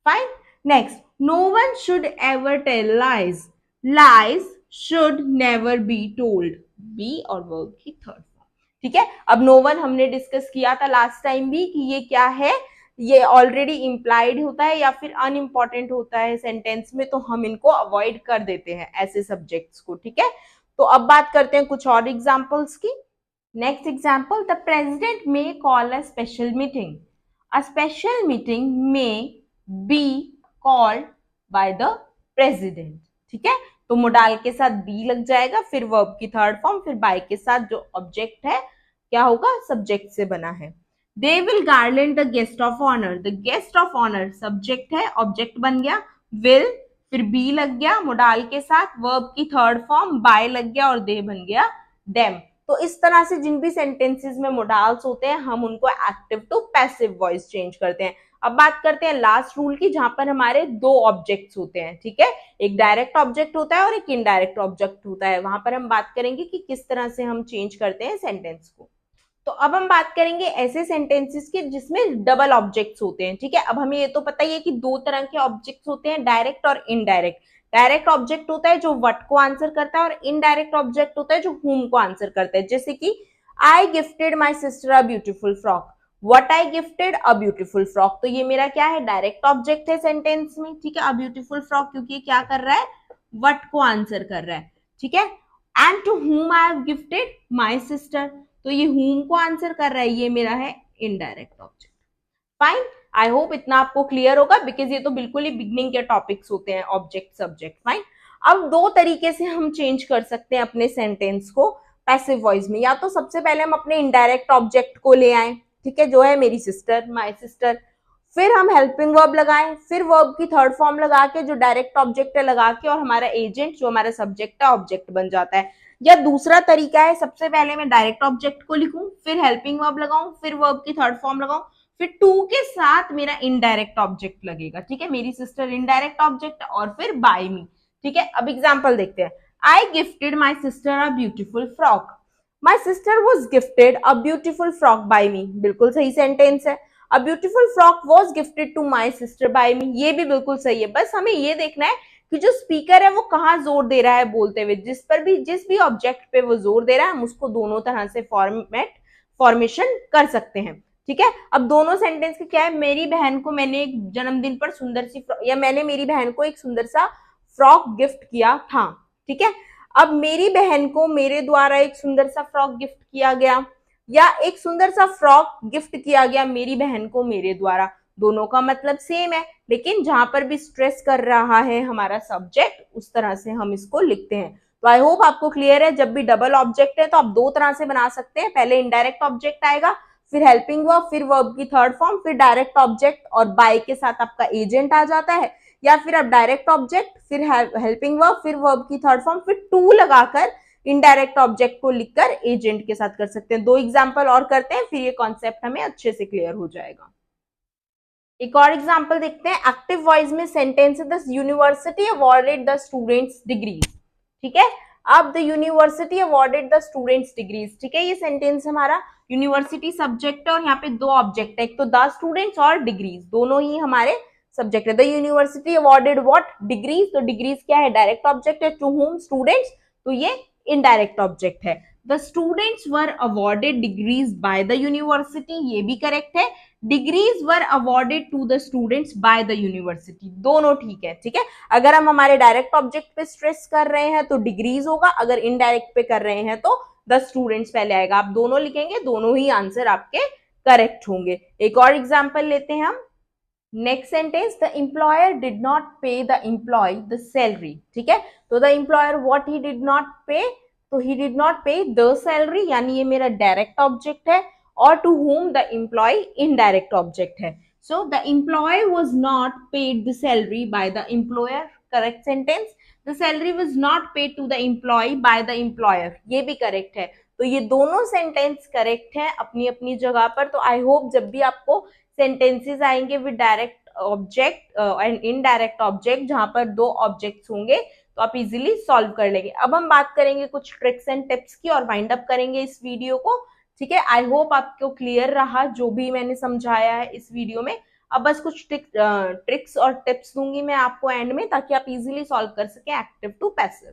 fine. Next, no one should ever tell lies, lies should never be told, be और वर्ब की थर्ड फॉर्म। ठीक है, अब नो वन हमने डिस्कस किया था लास्ट टाइम भी कि ये क्या है, ये ऑलरेडी इंप्लाइड होता है या फिर अनइम्पॉर्टेंट होता है सेंटेंस में, तो हम इनको अवॉइड कर देते हैं ऐसे सब्जेक्ट्स को। ठीक है, तो अब बात करते हैं कुछ और एग्जाम्पल्स की। Next example, the president may call a special meeting. A special meeting may be called by the president. ठीक है, तो मोडाल के साथ बी लग जाएगा, फिर वर्ब की थर्ड फॉर्म, फिर बाय के साथ जो ऑब्जेक्ट है क्या होगा, सब्जेक्ट से बना है। They will garland the guest of honour, the guest of honour subject है, ऑब्जेक्ट बन गया, विल, फिर बी लग गया मोडाल के साथ, वर्ब की थर्ड फॉर्म बाय लग गया और दे बन गया डेम। तो इस तरह से जिन भी सेंटेंसेस में मोडाल्स होते हैं हम उनको active to passive voice change करते हैं। अब बात करते हैं लास्ट रूल की, जहां पर हमारे दो ऑब्जेक्ट्स होते हैं, ठीक है, एक डायरेक्ट ऑब्जेक्ट होता है और एक इनडायरेक्ट ऑब्जेक्ट होता है। वहां पर हम बात करेंगे कि किस तरह से हम चेंज करते हैं सेंटेंस को। तो अब हम बात करेंगे ऐसे सेंटेंसेस की जिसमें डबल ऑब्जेक्ट्स होते हैं, ठीक है। अब हमें ये तो पता ही है कि दो तरह के ऑब्जेक्ट्स होते हैं, डायरेक्ट और इनडायरेक्ट। डायरेक्ट ऑब्जेक्ट होता है जो व्हाट को आंसर करता है और इनडायरेक्ट ऑब्जेक्ट होता है जो whom को आंसर करता है। जैसे कि I gifted my sister a beautiful frock, what I gifted a beautiful frock, तो ये मेरा क्या है, डायरेक्ट ऑब्जेक्ट है सेंटेंस में, ठीक है, अ ब्यूटीफुल फ्रॉक, क्योंकि ये क्या कर रहा है, व्हाट को आंसर कर रहा है, ठीक है। And to whom I have gifted my sister, तो ये whom को आंसर कर रहा है, ये मेरा है indirect object. Fine, I hope इतना आपको क्लियर होगा, बिकॉज ये तो बिल्कुल ही बिगनिंग के टॉपिक्स होते हैं, ऑब्जेक्ट सब्जेक्ट। फाइन, अब दो तरीके से हम चेंज कर सकते हैं अपने सेंटेंस को पैसिव वॉइस में। या तो सबसे पहले हम अपने इनडायरेक्ट ऑब्जेक्ट को ले आए, ठीक है, जो है मेरी सिस्टर, माई सिस्टर, फिर हम हेल्पिंग वर्ब लगाएं, फिर वर्ब की थर्ड फॉर्म लगा के जो डायरेक्ट ऑब्जेक्ट है लगा के, और हमारा एजेंट जो हमारा सब्जेक्ट है ऑब्जेक्ट बन जाता है। या दूसरा तरीका है, सबसे पहले मैं डायरेक्ट ऑब्जेक्ट को लिखूं, फिर हेल्पिंग वर्ब लगाऊं, फिर वर्ब की थर्ड फॉर्म लगाऊं, फिर टू के साथ मेरा इनडायरेक्ट ऑब्जेक्ट लगेगा, ठीक है, मेरी सिस्टर इनडायरेक्ट ऑब्जेक्ट और फिर बाय मी, ठीक है। अब एग्जांपल देखते हैं, I gifted my sister a beautiful frock, my sister was gifted a beautiful frock by me, बिल्कुल सही सेंटेंस है। A beautiful frock was gifted to my sister by me, ये भी बिल्कुल सही है। बस हमें ये देखना है कि जो स्पीकर है वो कहाँ जोर दे रहा है बोलते हुए, जिस भी ऑब्जेक्ट पे वो जोर दे रहा है हम उसको दोनों तरह से फॉर्मेशन कर सकते हैं, ठीक है। अब दोनों सेंटेंस के क्या है, मेरी बहन को मैंने एक जन्मदिन पर सुंदर सी, या मैंने मेरी बहन को एक सुंदर सा फ्रॉक गिफ्ट किया था, ठीक है। अब मेरी बहन को मेरे द्वारा एक सुंदर सा फ्रॉक गिफ्ट किया गया, या एक सुंदर सा फ्रॉक गिफ्ट किया गया मेरी बहन को मेरे द्वारा, दोनों का मतलब सेम है, लेकिन जहां पर भी स्ट्रेस कर रहा है हमारा सब्जेक्ट उस तरह से हम इसको लिखते हैं। तो आई होप आपको क्लियर है, जब भी डबल ऑब्जेक्ट है तो आप दो तरह से बना सकते हैं, पहले इनडायरेक्ट ऑब्जेक्ट आएगा, फिर हेल्पिंग वर्ब, फिर वर्ब की थर्ड फॉर्म, फिर डायरेक्ट ऑब्जेक्ट और बाय के साथ आपका एजेंट आ जाता है, या फिर आप डायरेक्ट ऑब्जेक्ट, फिर हेल्पिंग वर्ब, फिर वर्ब की थर्ड फॉर्म, फिर टू लगाकर इनडायरेक्ट ऑब्जेक्ट को लिखकर एजेंट के साथ कर सकते हैं। दो एग्जाम्पल और करते हैं, फिर ये कॉन्सेप्ट हमें अच्छे से क्लियर हो जाएगा। एक और एग्जाम्पल देखते हैं, एक्टिव वॉइस में सेंटेंस है, the university awarded the students degrees, ठीक है। अब the university awarded the students degrees, ठीक है, ये सेंटेंस हमारा यूनिवर्सिटी सब्जेक्ट है और यहाँ पे दो ऑब्जेक्ट है, एक तो द स्टूडेंट्स और डिग्रीज, दोनों ही हमारे सब्जेक्ट है। The university awarded what, degrees, तो डिग्रीज क्या है, डायरेक्ट ऑब्जेक्ट है, टू होम स्टूडेंट्स, तो ये इनडायरेक्ट ऑब्जेक्ट है। The students were awarded degrees by the university, ये भी करेक्ट है। Degrees were awarded to the students by the university, दोनों ठीक है, ठीक है। अगर हम हमारे डायरेक्ट ऑब्जेक्ट पे स्ट्रेस कर रहे हैं तो डिग्रीज होगा, अगर इनडायरेक्ट पे कर रहे हैं तो द स्टूडेंट्स पहले आएगा। आप दोनों लिखेंगे, दोनों ही आंसर आपके करेक्ट होंगे। एक और एग्जाम्पल लेते हैं हम, next sentence, the employer did not पे द एम्प्लॉय द सैलरी, ठीक है। तो the employer what he did not पे, तो ही डिड नॉट पे द सैलरी, यानी ये मेरा डायरेक्ट ऑब्जेक्ट है, और to whom the employee indirect object है। So the employee was not paid the salary by the employer, correct sentence। The salary was not paid to the employee by the employer, ये भी correct है। तो ये दोनों sentence correct है अपनी अपनी जगह पर। तो आई होप जब भी आपको सेंटेंसेस आएंगे with direct object and indirect object, जहां पर दो ऑब्जेक्ट्स होंगे, तो आप इजीली सॉल्व कर लेंगे। अब हम बात करेंगे कुछ ट्रिक्स एंड टिप्स की और वाइंड अप करेंगे इस वीडियो को, ठीक है। आई होप आपको क्लियर रहा जो भी मैंने समझाया है इस वीडियो में। अब बस कुछ ट्रिक्स और टिप्स दूंगी मैं आपको एंड में, ताकि आप इजीली सॉल्व कर सके एक्टिव टू पैसिव।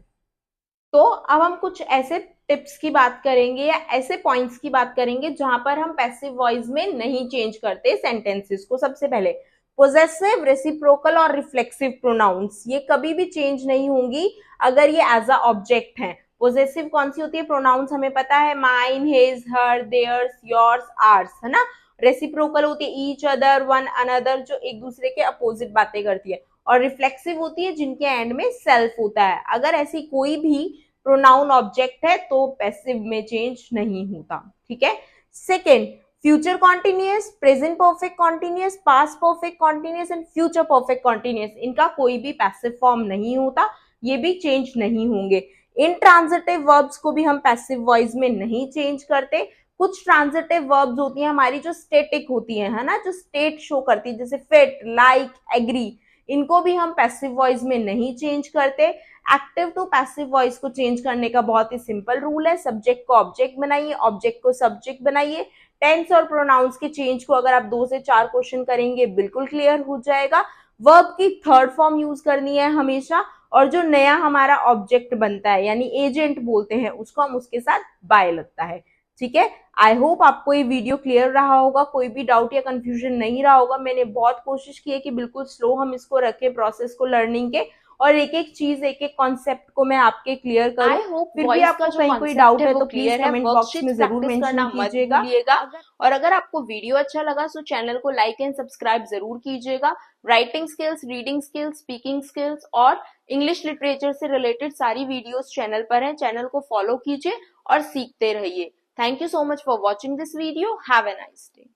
तो अब हम कुछ ऐसे टिप्स की बात करेंगे या ऐसे पॉइंट्स की बात करेंगे जहां पर हम पैसिव वॉइस में नहीं चेंज करते सेंटेंसेस को। सबसे पहले पोजेसिव, रेसिप्रोकल और रिफ्लेक्सिव प्रोनाउंस, ये कभी भी चेंज नहीं होंगी अगर ये एज अ ऑब्जेक्ट है। पोजेसिव कौन सी होती है, प्रोनाउंस हमें पता है, माइन, हिज, हर, देयर्स, योर्स, आर्स, है ना। रेसिप्रोकल होती है ईच अदर, वन अनदर, जो एक दूसरे के अपोजिट बातें करती है। और रिफ्लेक्सिव होती है जिनके एंड में सेल्फ होता है। अगर ऐसी कोई भी प्रोनाउन ऑब्जेक्ट है तो पैसिव में चेंज नहीं होता, ठीक है। Second, future continuous, present perfect continuous, past perfect continuous and future perfect continuous, इनका कोई भी पैसिव फॉर्म नहीं होता, ये भी चेंज नहीं होंगे। इनट्रांजिटिव वर्ब्स को भी हम पैसिव वॉइस में नहीं चेंज करते। कुछ ट्रांजिटिव वर्ब्स होती हैं हमारी जो स्टेटिक होती हैं, है ना, जो स्टेट शो करती है, जैसे फिट, लाइक, एग्री, इनको भी हम पैसिव वॉइस में नहीं चेंज करते। एक्टिव टू पैसिव वॉइस को चेंज करने का बहुत ही सिंपल रूल है, सब्जेक्ट को ऑब्जेक्ट बनाइए, ऑब्जेक्ट को सब्जेक्ट बनाइए। टेंस और प्रोनाउंस के चेंज को अगर आप 2 से 4 क्वेश्चन करेंगे बिल्कुल क्लियर हो जाएगा। वर्ब की थर्ड फॉर्म यूज करनी है हमेशा, और जो नया हमारा ऑब्जेक्ट बनता है यानी एजेंट बोलते हैं उसको हम उसके साथ बाय लगता है। ठीक है, आई होप आपको ये वीडियो क्लियर रहा होगा, कोई भी डाउट या कंफ्यूजन नहीं रहा होगा। मैंने बहुत कोशिश की है कि बिल्कुल स्लो हम इसको रखें प्रोसेस को लर्निंग के, और एक एक चीज, एक एक कॉन्सेप्ट को मैं आपके क्लियर करूं। आई होप फिर भी वॉइस का आपको जो कहीं कोई कॉन्सेप्ट डाउट है है वो तो प्लीज क्लियर है। कमेंट बॉक्स में वर्कशीट्स जरूर प्रैक्टिस मेंशन करना मत कीजिएगा। भूलिएगा। और अगर आपको वीडियो अच्छा लगा तो चैनल को लाइक एंड सब्सक्राइब जरूर कीजिएगा। Writing skills, reading skills, speaking skills और इंग्लिश लिटरेचर से रिलेटेड सारी वीडियोस चैनल पर हैं। चैनल को फॉलो कीजिए और सीखते रहिए। Thank you so much for watching this video. Have a nice day.